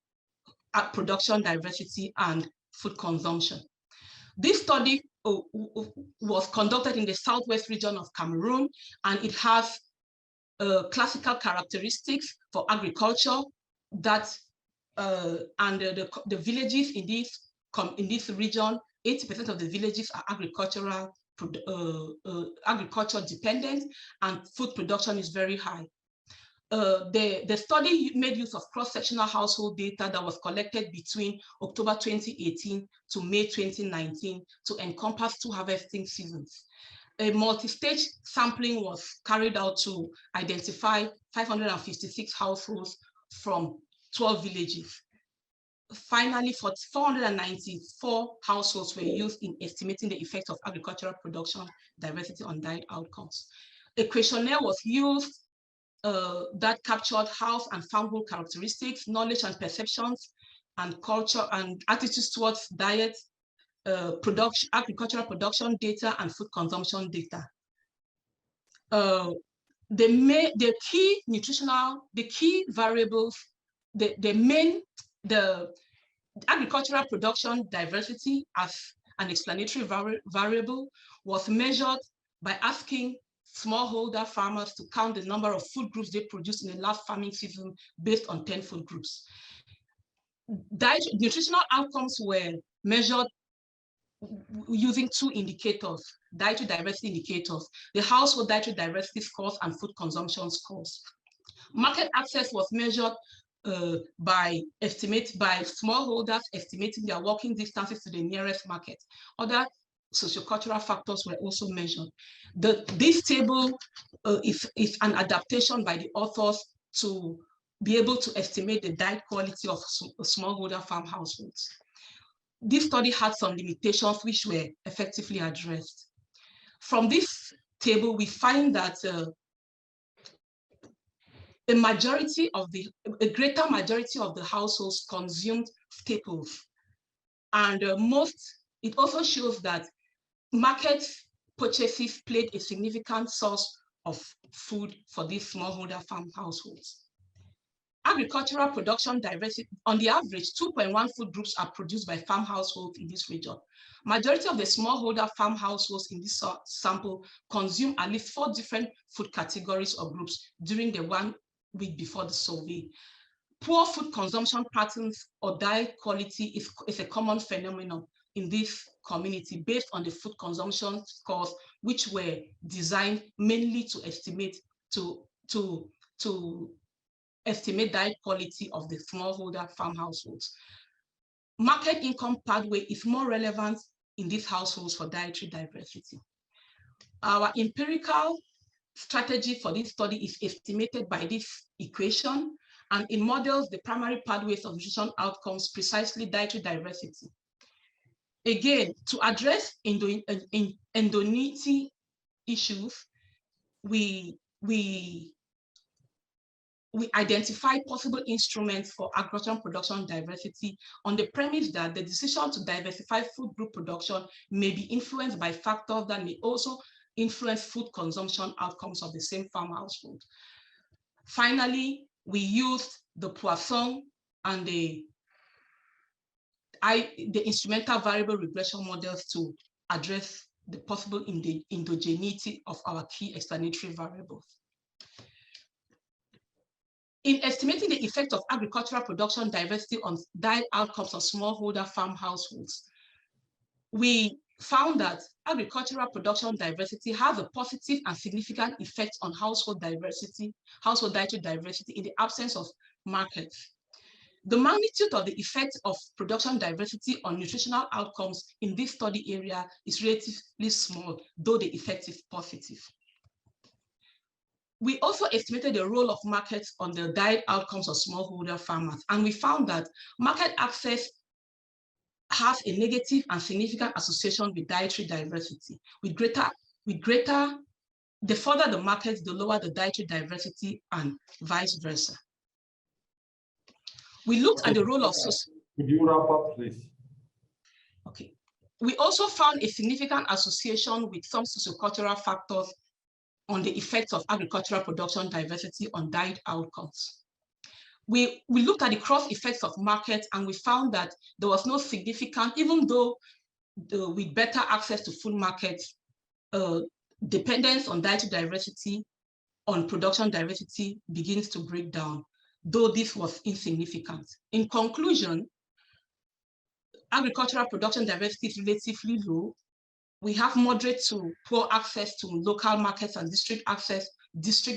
production diversity and food consumption? This study was conducted in the southwest region of Cameroon, and it has classical characteristics for agriculture that and the villages in this region, 80% of the villages are agriculture dependent, and food production is very high. The study made use of cross-sectional household data that was collected between October 2018 to May 2019 to encompass 2 harvesting seasons. A multi-stage sampling was carried out to identify 556 households from 12 villages. Finally, 494 households were used in estimating the effect of agricultural production diversity on diet outcomes. A questionnaire was used that captured house and farmhold characteristics, knowledge and perceptions, and culture and attitudes towards diet, agricultural production data, and food consumption data. The key variables, the agricultural production diversity as an explanatory variable was measured by asking smallholder farmers to count the number of food groups they produced in the last farming season based on 10 food groups. Nutritional outcomes were measured using 2 indicators, dietary diversity indicators, the household dietary diversity scores and food consumption scores. Market access was measured by smallholders estimating their walking distances to the nearest market. Other sociocultural factors were also measured. This table is an adaptation by the authors to be able to estimate the diet quality of smallholder farm households. This study had some limitations which were effectively addressed. From this table, we find that a greater majority of the households consumed staples. And it also shows that market purchases played a significant source of food for these smallholder farm households. Agricultural production diversity, on the average, 2.1 food groups are produced by farm households in this region. Majority of the smallholder farm households in this sample consume at least 4 different food categories or groups during the 1 week before the survey. Poor food consumption patterns or diet quality is a common phenomenon in this community based on the food consumption scores, which were designed mainly to estimate diet quality of the smallholder farm households. Market income pathway is more relevant in these households for dietary diversity. Our empirical strategy for this study is estimated by this equation, and it models the primary pathways of nutrition outcomes, precisely dietary diversity. Again, to address indemnity issues, we identify possible instruments for agricultural production diversity on the premise that the decision to diversify food group production may be influenced by factors that may also influence food consumption outcomes of the same farm household. Finally, we used the Poisson and the instrumental variable regression models to address the possible endogeneity of our key explanatory variables. In estimating the effect of agricultural production diversity on diet outcomes of smallholder farm households, we found that agricultural production diversity has a positive and significant effect on household diversity, household dietary diversity in the absence of markets. The magnitude of the effect of production diversity on nutritional outcomes in this study area is relatively small, though the effect is positive. We also estimated the role of markets on the diet outcomes of smallholder farmers, and we found that market access has a negative and significant association with dietary diversity. The further the markets, the lower the dietary diversity, and vice versa. We looked at the role of social. Could you wrap up, please? Okay. We also found a significant association with some sociocultural factors on the effects of agricultural production diversity on diet outcomes. We looked at the cross effects of markets, and we found that there was no significant, even though with better access to food markets, dependence on dietary diversity on production diversity begins to break down, though this was insignificant. In conclusion, agricultural production diversity is relatively low. We have moderate to poor access to local markets and district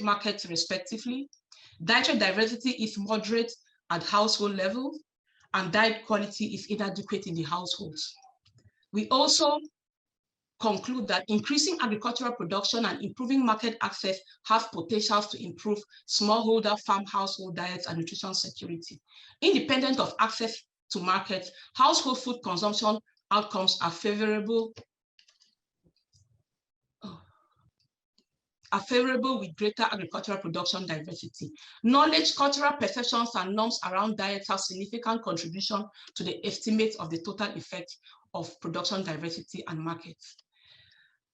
markets respectively. Dietary diversity is moderate at household level, and diet quality is inadequate in the households. We also conclude that increasing agricultural production and improving market access have potentials to improve smallholder farm household diets and nutrition security. Independent of access to markets, household food consumption outcomes are favorable with greater agricultural production diversity. Knowledge, cultural perceptions, and norms around diets have significant contribution to the estimate of the total effect of production diversity and markets.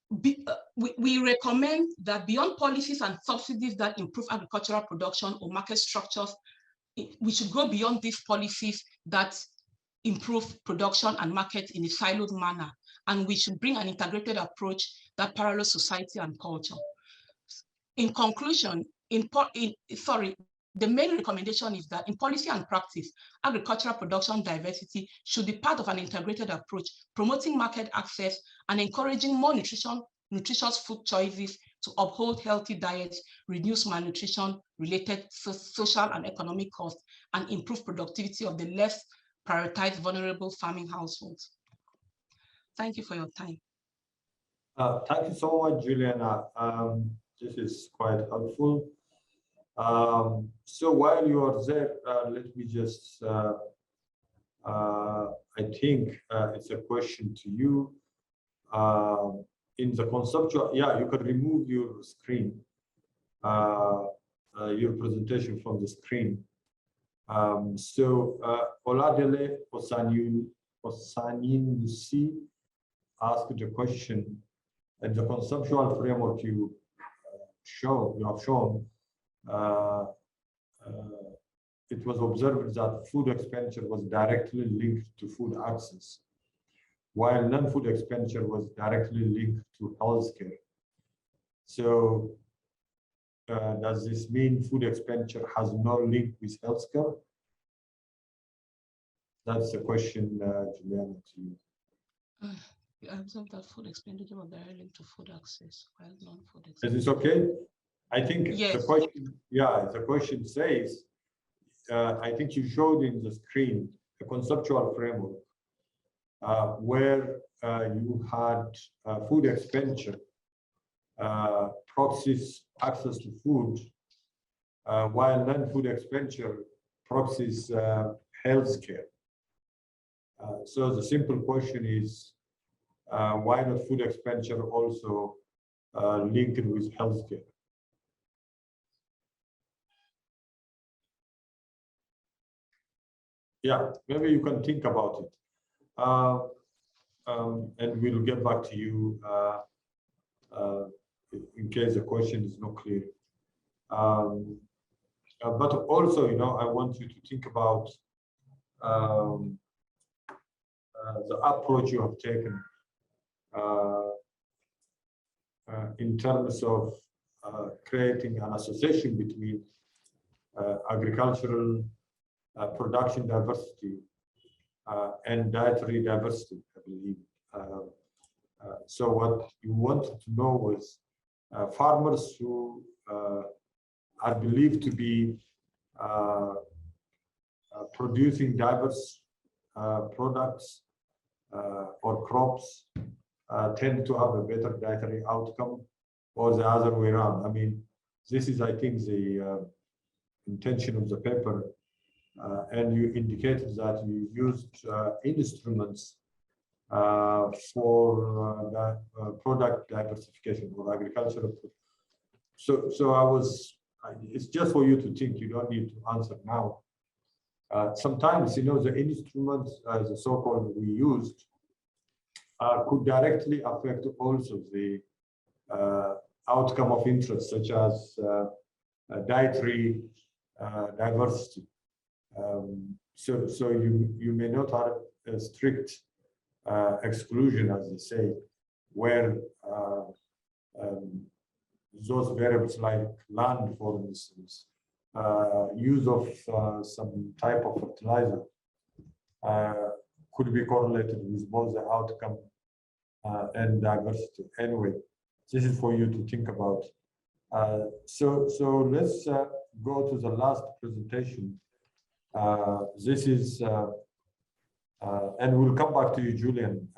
We recommend that beyond policies and subsidies that improve agricultural production or market structures, we should go beyond these policies that improve production and markets in a siloed manner, and we should bring an integrated approach that parallels society and culture. In conclusion, the main recommendation is that in policy and practice, agricultural production diversity should be part of an integrated approach, promoting market access and encouraging more nutritious food choices to uphold healthy diets, reduce malnutrition, related social and economic costs, and improve productivity of the less prioritized vulnerable farming households. Thank you for your time. Thank you so much, Juliana. This is quite helpful. So while you are there, let me just, I think it's a question to you. In the conceptual, yeah, you can remove your screen, your presentation from the screen. So Oladele Osanin-Lucy asked the question, and the conceptual framework you have shown, it was observed that food expenditure was directly linked to food access, while non-food expenditure was directly linked to healthcare. So does this mean food expenditure has no link with healthcare? That's the question, Juliana, to you. You observed that food expenditure was directly linked to food access, while non-food expenditure. Is this okay? I think yes. The question, yeah, the question says, I think you showed in the screen a conceptual framework where you had food expenditure, proxies access to food, while non-food expenditure proxies healthcare. So the simple question is, why not food expenditure also linked with healthcare? Yeah, maybe you can think about it. And we'll get back to you in case the question is not clear. But also, you know, I want you to think about the approach you have taken in terms of creating an association between agricultural production diversity and dietary diversity, I believe. So what you wanted to know was farmers who are believed to be producing diverse products or crops tend to have a better dietary outcome, or the other way around. I mean, this is, I think, the intention of the paper. And you indicated that you used instruments for product diversification or agricultural. So it's just for you to think. You don't need to answer now. Sometimes, you know, the instruments, the so-called we used, could directly affect also the outcome of interest, such as dietary diversity. So you may not have a strict exclusion, as they say, where those variables like land, for instance, use of some type of fertilizer could be correlated with both the outcome and diversity. Anyway, this is for you to think about. So let's go to the last presentation. This is, and we'll come back to you, Julian.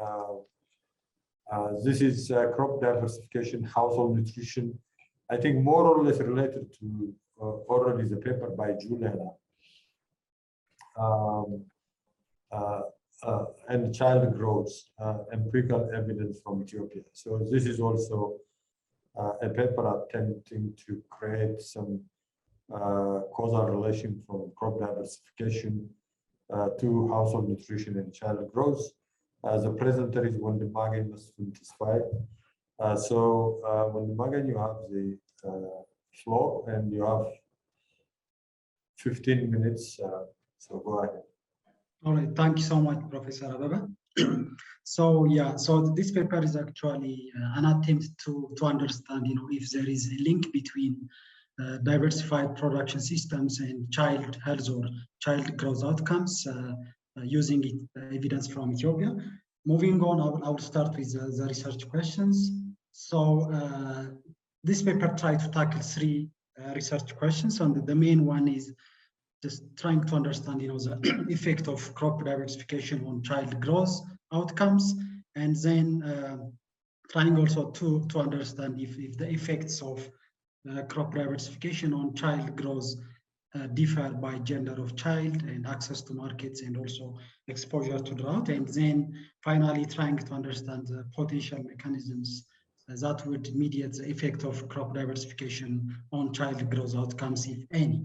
This is crop diversification, household nutrition. I think more or less related to already the paper by Juliana. And child growth, empirical evidence from Ethiopia. So this is also a paper attempting to create some causal relation from crop diversification to household nutrition and child growth. The presenter is Wondimagegn, Mesfin, Tesfaye. So Wondimagegn, you have the floor and you have 15 minutes. So go ahead. All right, thank you so much, Professor Abebe. So yeah, so this paper is actually an attempt to understand, you know, if there is a link between diversified production systems and child health or child growth outcomes using evidence from Ethiopia. Moving on, I will start with the research questions. So this paper tried to tackle three research questions, and the main one is just trying to understand, you know, the effect of crop diversification on child growth outcomes, and then trying also to understand if the effects of crop diversification on child growth differ by gender of child and access to markets and also exposure to drought, and then finally trying to understand the potential mechanisms that would mediate the effect of crop diversification on child growth outcomes, if any.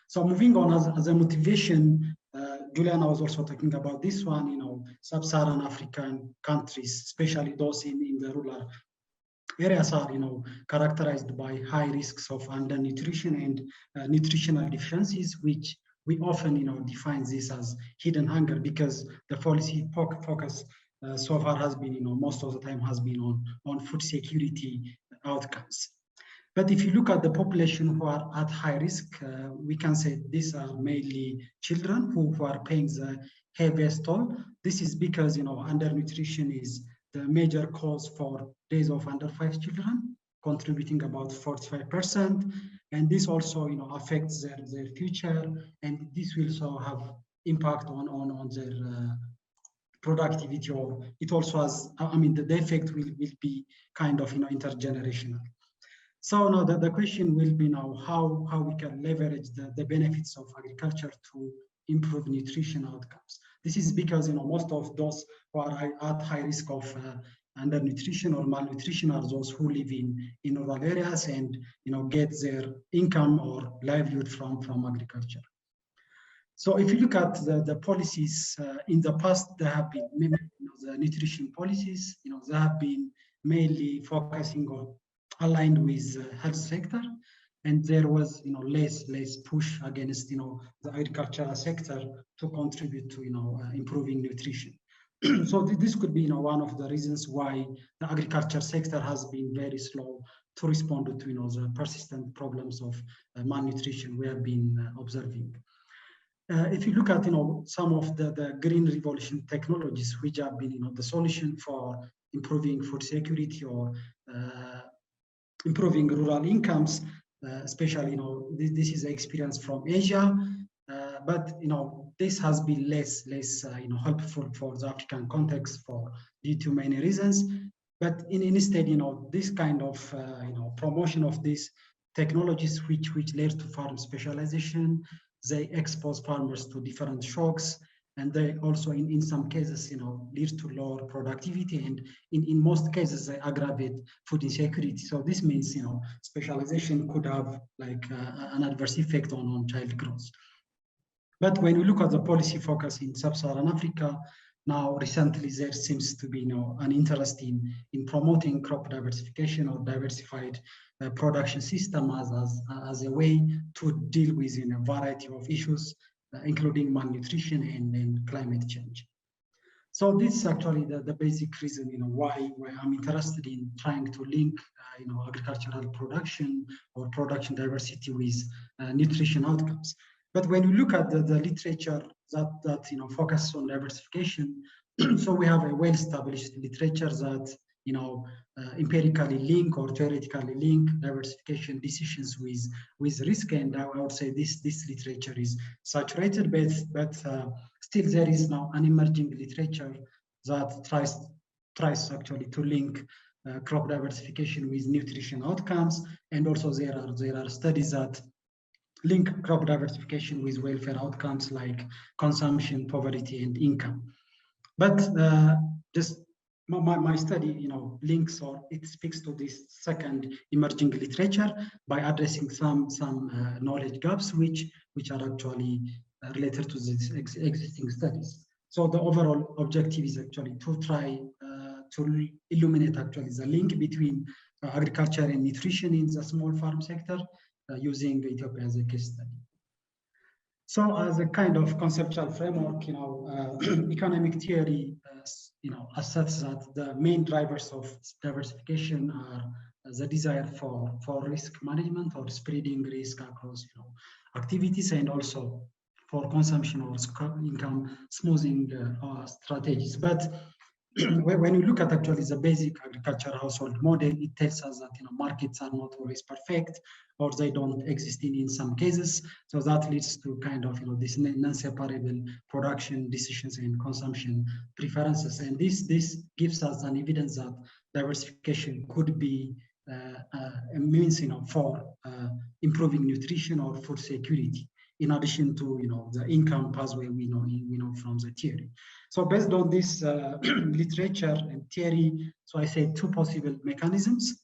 So moving on, as a motivation, Juliana was also talking about this one, you know, sub-Saharan African countries, especially those in the rural areas, are, you know, characterized by high risks of undernutrition and nutritional deficiencies, which we often, you know, define this as hidden hunger, because the policy focus so far has been, you know, most of the time has been on food security outcomes. But if you look at the population who are at high risk, we can say these are mainly children who are paying the heaviest toll. This is because, you know, undernutrition is the major cause for days of under 5 children, contributing about 45%. And this also, you know, affects their future, and this will also have impact on their productivity, or it also has, I mean, the effect will be kind of, you know, intergenerational. So now the question will be now how we can leverage the benefits of agriculture to improve nutrition outcomes. This is because most of those who are at high risk of undernutrition or malnutrition are those who live in rural areas and get their income or livelihood from agriculture. So if you look at the policies in the past, there have been the nutrition policies, they have been mainly focusing on aligned with health sector, and there was less push against the agricultural sector to contribute to improving nutrition. So this could be one of the reasons why the agriculture sector has been very slow to respond to the persistent problems of malnutrition we have been observing. If you look at some of the green revolution technologies which have been the solution for improving food security or improving rural incomes, especially this is an experience from Asia, but this has been less helpful for the African context due to many reasons. But instead, this kind of promotion of these technologies which led to farm specialization, they expose farmers to different shocks, and they also in some cases lead to lower productivity, and in most cases they aggravate food insecurity. So this means specialization could have like an adverse effect on child growth. But when we look at the policy focus in sub-Saharan Africa, now recently there seems to be an interest in promoting crop diversification or diversified production system as a way to deal with a variety of issues, including malnutrition and climate change. So this is actually the basic reason why I'm interested in trying to link agricultural production or production diversity with nutrition outcomes. But when you look at the literature that focuses on diversification, so we have a well-established literature that empirically link or theoretically link diversification decisions with risk, and I would say this literature is saturated, but still there is now an emerging literature that tries actually to link crop diversification with nutrition outcomes, and also there are studies that link crop diversification with welfare outcomes like consumption, poverty, and income. But just my study, links or it speaks to this second emerging literature by addressing some knowledge gaps which are actually related to these existing studies. So the overall objective is actually to try to illuminate actually the link between agriculture and nutrition in the small farm sector, using Ethiopia as a case study. So as a kind of conceptual framework, economic theory, asserts that the main drivers of diversification are the desire for risk management or spreading risk across activities, and also for consumption or income smoothing strategies. But when you look at actually the basic agriculture household model, it tells us that markets are not always perfect, or they don't exist in some cases. So that leads to kind of this non-separable production decisions and consumption preferences. And this gives us an evidence that diversification could be a means for improving nutrition or food security, in addition to the income pathway we know from the theory. So based on this literature and theory, so I say two possible mechanisms.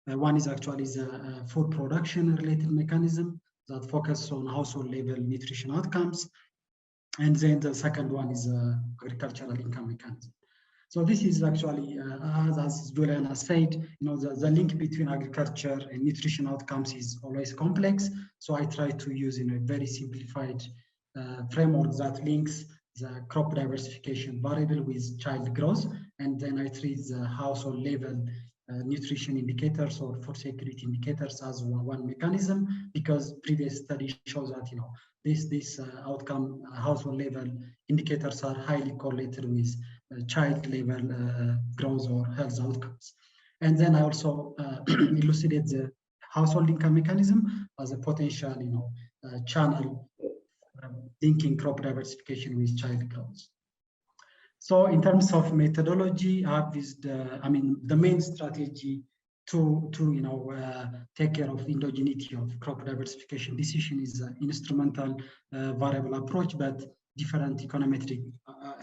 One is actually the food production related mechanism that focuses on household level nutrition outcomes, and then the second one is agricultural income mechanism. So this is actually, as Juliana said, the link between agriculture and nutrition outcomes is always complex. So I try to use a very simplified framework that links the crop diversification variable with child growth, and then I treat the household level nutrition indicators or food security indicators as one mechanism, because previous study shows that this outcome household level indicators are highly correlated with child level growth or health outcomes. And then I also elucidate the household income mechanism as a potential channel linking crop diversification with child growth. So in terms of methodology, I have used the main strategy to take care of endogeneity of crop diversification decision is an instrumental variable approach, but different econometric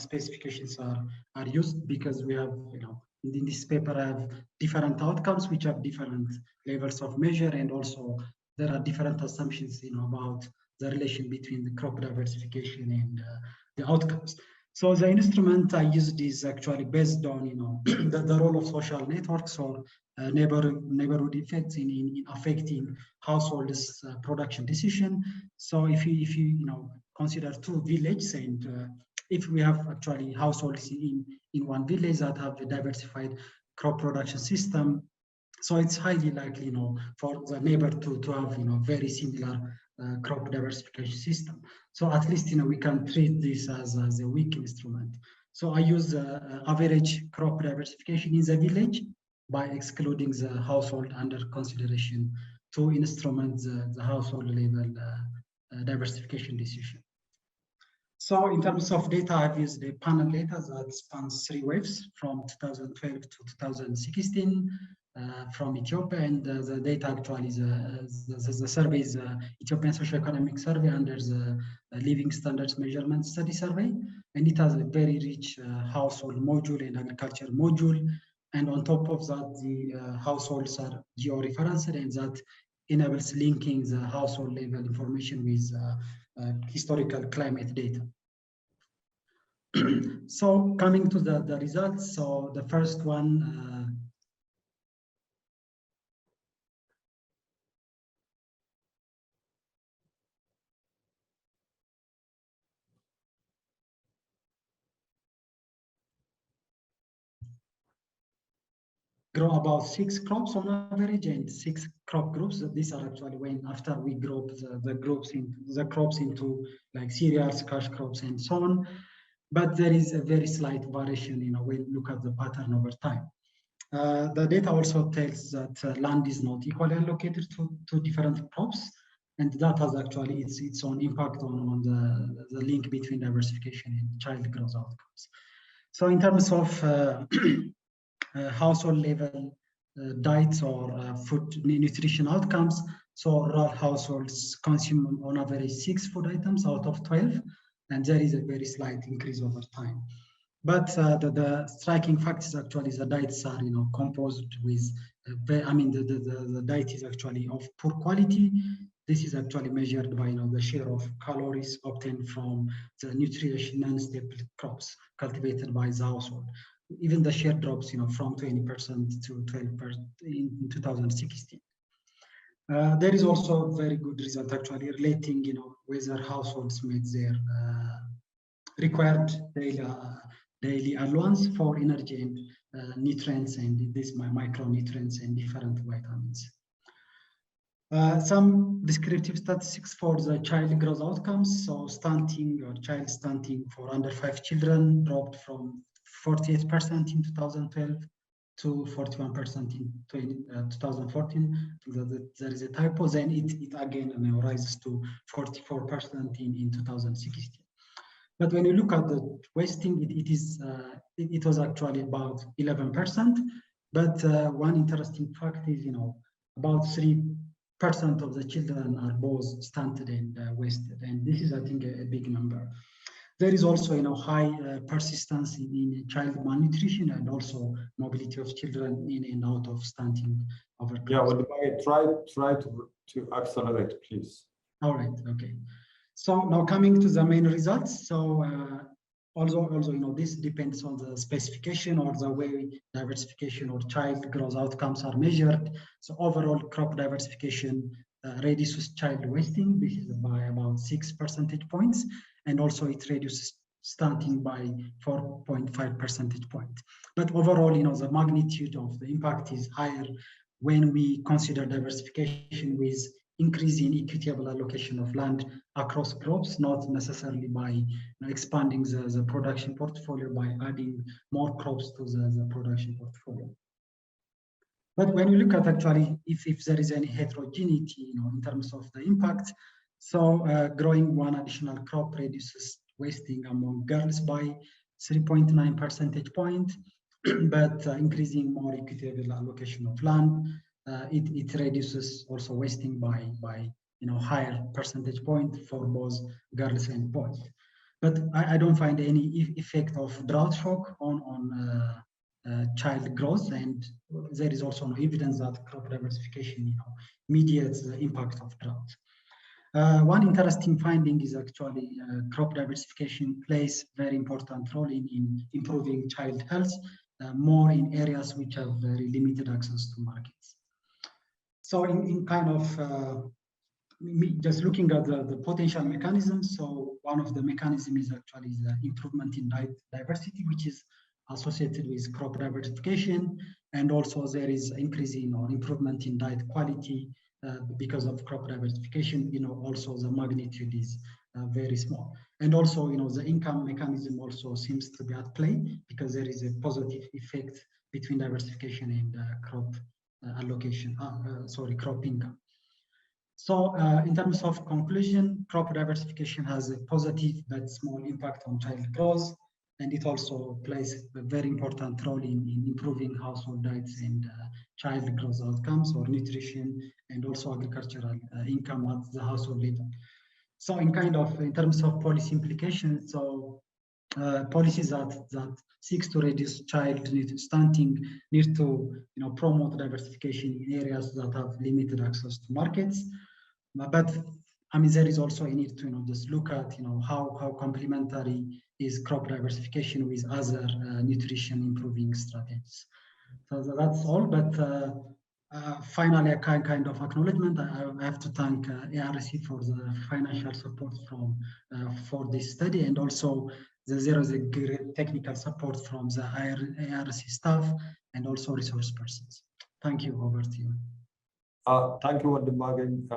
specifications are used, because we have, in this paper I have different outcomes which have different levels of measure, and also there are different assumptions, about the relation between the crop diversification and the outcomes. So the instrument I used is actually based on, the role of social networks or neighborhood effects in affecting households' production decision. So if you consider two villages, and if we have actually households in one village that have a diversified crop production system, so it's highly likely, for the neighbor to have, very similar crop diversification system. So at least, we can treat this as a weak instrument. So I use average crop diversification in the village by excluding the household under consideration to instrument the household level diversification decision. So in terms of data, I've used the panel data that spans 3 waves from 2012 to 2016 from Ethiopia, and the data actually is the survey is Ethiopian Socioeconomic Survey under the Living Standards Measurement Study Survey, and it has a very rich household module and agriculture module, and on top of that, the households are geo-referenced, and that enables linking the household level information with historical climate data. So coming to the results, so the first one, grow about 6 crops on average and 6 crop groups. These are actually when after we group the crops into like cereals, cash crops, and so on. But there is a very slight variation, when you look at the pattern over time. The data also tells that land is not equally allocated to different crops, and that has actually its own impact on the link between diversification and child growth outcomes. So in terms of household level diets or food nutrition outcomes, so rural households consume on average 6 food items out of 12, and there is a very slight increase over time. But the striking fact is actually the diets are composed with, the diet is actually of poor quality. This is actually measured by the share of calories obtained from the nutrition non-staple crops cultivated by the household. Even the share drops from 20% to 12% in 2016. There is also a very good result actually relating whether households made their required daily allowance for energy and nutrients, and these micronutrients and different vitamins. Some descriptive statistics for the child growth outcomes. So stunting or child stunting for under 5 children dropped from 48% in 2012 to 41% in 2014. There is a typo. Then it again rises to 44% in 2016. But when you look at the wasting, it was actually about 11%. But one interesting fact is, about 3% of the children are both stunted and wasted, and this is, I think, a big number. There is also, high persistence in child malnutrition and also mobility of children in and out of stunting over. Yeah, try to accelerate, please. All right. Okay. So now coming to the main results. So also, this depends on the specification or the way diversification or child growth outcomes are measured. So overall crop diversification reduces child wasting. This is by about 6 percentage points. And also it reduces stunting by 4.5 percentage points. But overall, the magnitude of the impact is higher when we consider diversification with increasing equitable allocation of land across crops, not necessarily by expanding the production portfolio by adding more crops to the production portfolio. But when you look at actually if there is any heterogeneity, in terms of the impact, so growing one additional crop reduces wasting among girls by 3.9 percentage point, but increasing more equitable allocation of land, it reduces also wasting by higher percentage point for both girls and boys. but I don't find any effect of drought shock on child growth, and there is also no evidence that crop diversification, mediates the impact of drought. One interesting finding is actually crop diversification plays very important role in improving child health, more in areas which have very limited access to markets. So in kind of just looking at the potential mechanisms, so one of the mechanisms is actually the improvement in diet diversity, which is associated with crop diversification, and also there is increasing or improvement in diet quality because of crop diversification. Also the magnitude is very small, and also the income mechanism also seems to be at play because there is a positive effect between diversification and crop allocation. Crop income. So in terms of conclusion, crop diversification has a positive but small impact on child growth, and it also plays a very important role in improving household diets and child growth outcomes or nutrition, and also agricultural income at the household level. So in terms of policy implications, so policies that seeks to reduce child stunting need to promote diversification in areas that have limited access to markets. But I mean, there is also a need to just look at how complementary is crop diversification with other nutrition improving strategies. So that's all. But finally, a kind of acknowledgement. I have to thank ARC for the financial support for this study, and also there is a great technical support from the ARC staff and also resource persons. Thank you. Over to you. Thank you, Wondimagegn.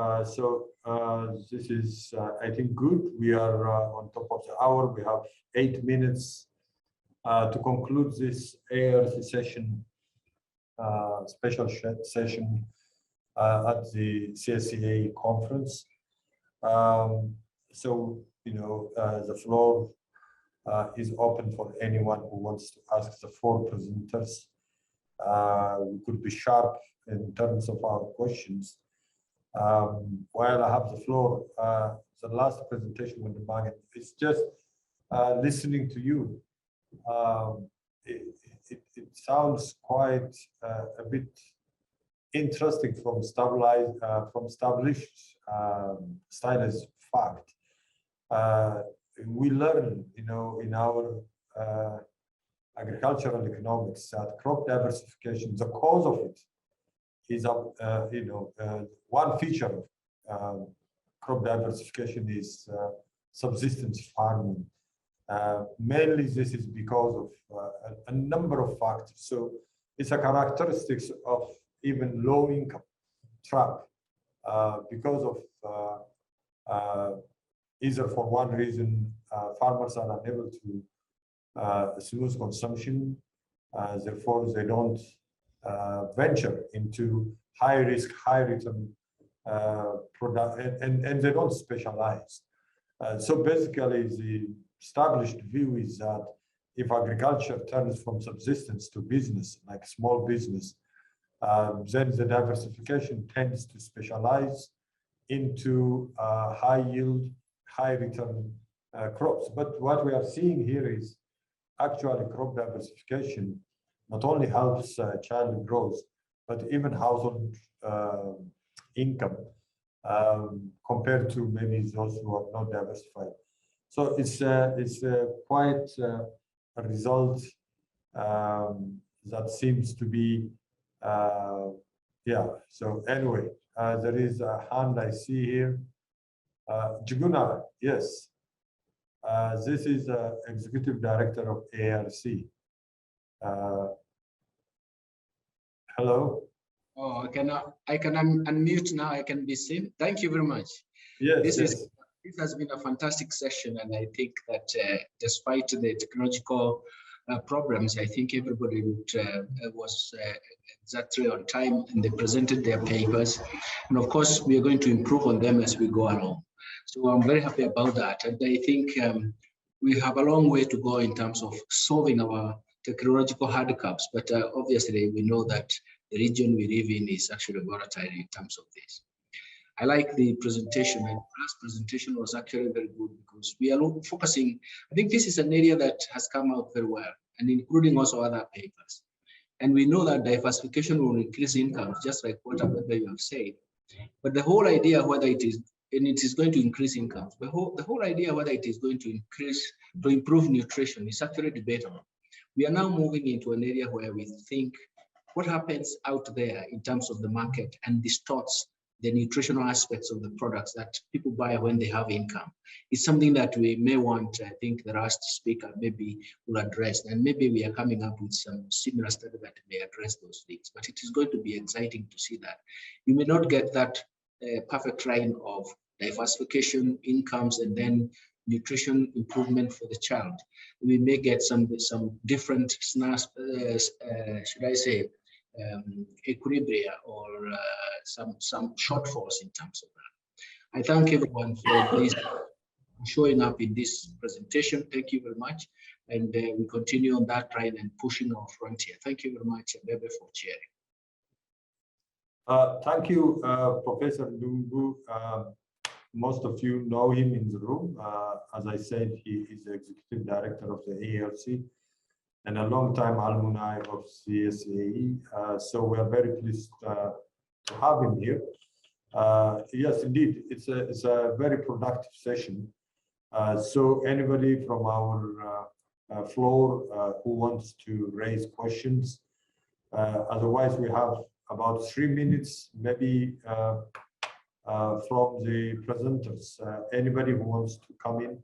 This is, I think, good. We are on top of the hour. We have 8 minutes to conclude this ARC session, special session at the CSCA conference. The floor is open for anyone who wants to ask the 4 presenters. We could be sharp in terms of our questions. While I have the floor, the last presentation with the market, it's just listening to you. It sounds quite a bit interesting from established stylist fact. We learn, in our agricultural economics that crop diversification, the cause of it is one feature of crop diversification is subsistence farming. Mainly this is because of a number of factors. So it's a characteristic of even low income trap because of either for one reason farmers are unable to smooth consumption, therefore they don't venture into high risk, high return product, and they don't specialize. So basically the established view is that if agriculture turns from subsistence to business, like small business, then the diversification tends to specialize into high yield, high return crops. But what we are seeing here is actually crop diversification not only helps child growth, but even household income compared to maybe those who are not diversified. So it's quite a result that seems to be, yeah. So anyway, there is a hand I see here. Juliana, yes. This is Executive Director of ARC. Hello. Oh, I can unmute now. I can be seen. Thank you very much. Yes. This has been a fantastic session, and I think that despite the technological problems, I think everybody was exactly on time, and they presented their papers. And of course, we are going to improve on them as we go along. So I'm very happy about that, and I think we have a long way to go in terms of solving our technological handicaps, but obviously we know that the region we live in is actually volatile in terms of this. I like the presentation, and the last presentation was actually very good because we are focusing. I think this is an area that has come out very well, and including also other papers. And we know that diversification will increase incomes, just like what you have said. But the whole idea, whether it is, and it is going to increase incomes, the whole idea whether it is going to improve nutrition is actually debatable. We are now moving into an area where we think what happens out there in terms of the market and distorts the nutritional aspects of the products that people buy when they have income. It's something that we may want, I think the last speaker maybe will address, and maybe we are coming up with some similar study that may address those things, but it is going to be exciting to see that. You may not get that perfect line of diversification, incomes, and then nutrition improvement for the child. We may get some different, should I say, equilibria or some shortfalls in terms of that. I thank everyone for this showing up in this presentation. Thank you very much, and we continue on that line and pushing our frontier. Thank you very much, Abebe, for chairing. Thank you, Professor Lungu. Most of you know him in the room. As I said, he is the executive director of the ARC and a long-time alumni of CSAE. So we are very pleased to have him here. Yes, indeed, it's a very productive session. So anybody from our floor who wants to raise questions, otherwise we have about 3 minutes, maybe from the presenters. Anybody who wants to come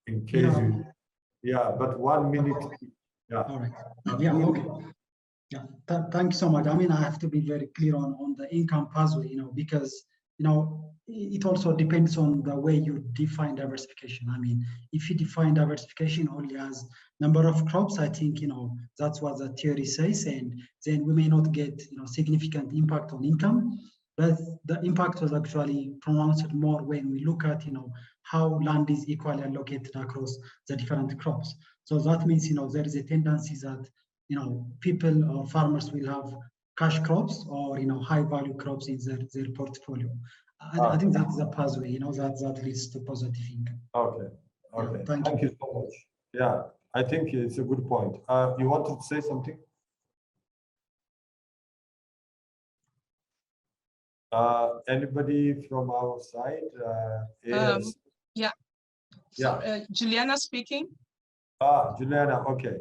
in case you, yeah, but 1 minute. Yeah. All right. Yeah. Okay. Yeah. Thank you so much. I mean, I have to be very clear on the income pathway, because it also depends on the way you define diversification. I mean, if you define diversification only as number of crops, I think that's what the theory says, and then we may not get significant impact on income. But the impact was actually pronounced more when we look at how land is equally allocated across the different crops. So that means there is a tendency that people or farmers will have cash crops or high value crops in their portfolio. I think that's the pathway that leads to positive income. Okay. Okay. Yeah, thank you so much. Yeah, I think it's a good point. You wanted to say something? Anybody from our side? Yes. Yeah. So, Juliana speaking. Juliana, okay.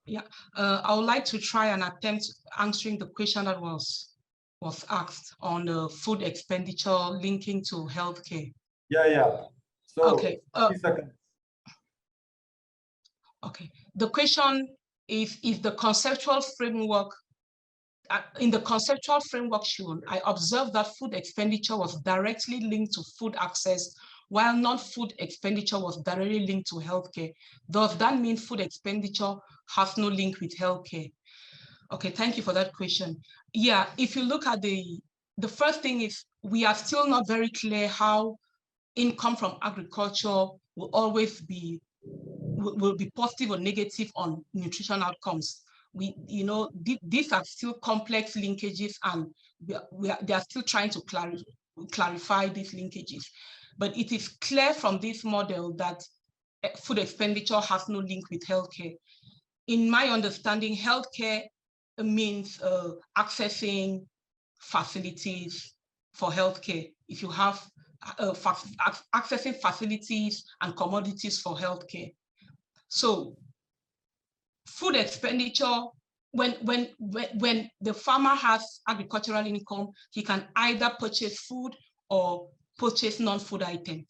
Yeah, I would like to try and attempt answering the question that was asked on the food expenditure linking to healthcare. Yeah. So, okay. Okay. The question is the conceptual framework. In the conceptual framework shown, I observed that food expenditure was directly linked to food access, while non-food expenditure was directly linked to healthcare. Does that mean food expenditure has no link with healthcare? Okay, thank you for that question. Yeah, if you look at the first thing is we are still not very clear how income from agriculture will always be positive or negative on nutrition outcomes. These are still complex linkages, and they are still trying to clarify these linkages. But it is clear from this model that food expenditure has no link with healthcare. In my understanding, healthcare means accessing facilities for healthcare. If you have accessing facilities and commodities for healthcare. So food expenditure, when the farmer has agricultural income, he can either purchase food or purchase non-food items.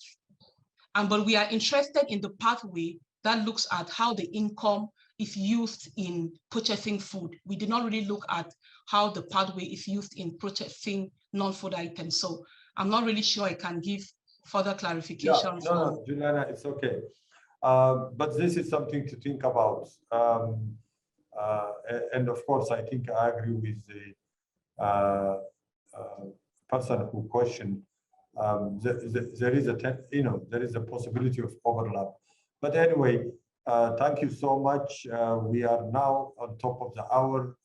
But we are interested in the pathway that looks at how the income is used in purchasing food. We did not really look at how the pathway is used in purchasing non-food items. So I'm not really sure I can give further clarification. Yeah, no, Juliana, it's okay. But this is something to think about. And of course, I think I agree with the person who questioned. There is a possibility of overlap. But anyway, thank you so much. We are now on top of the hour.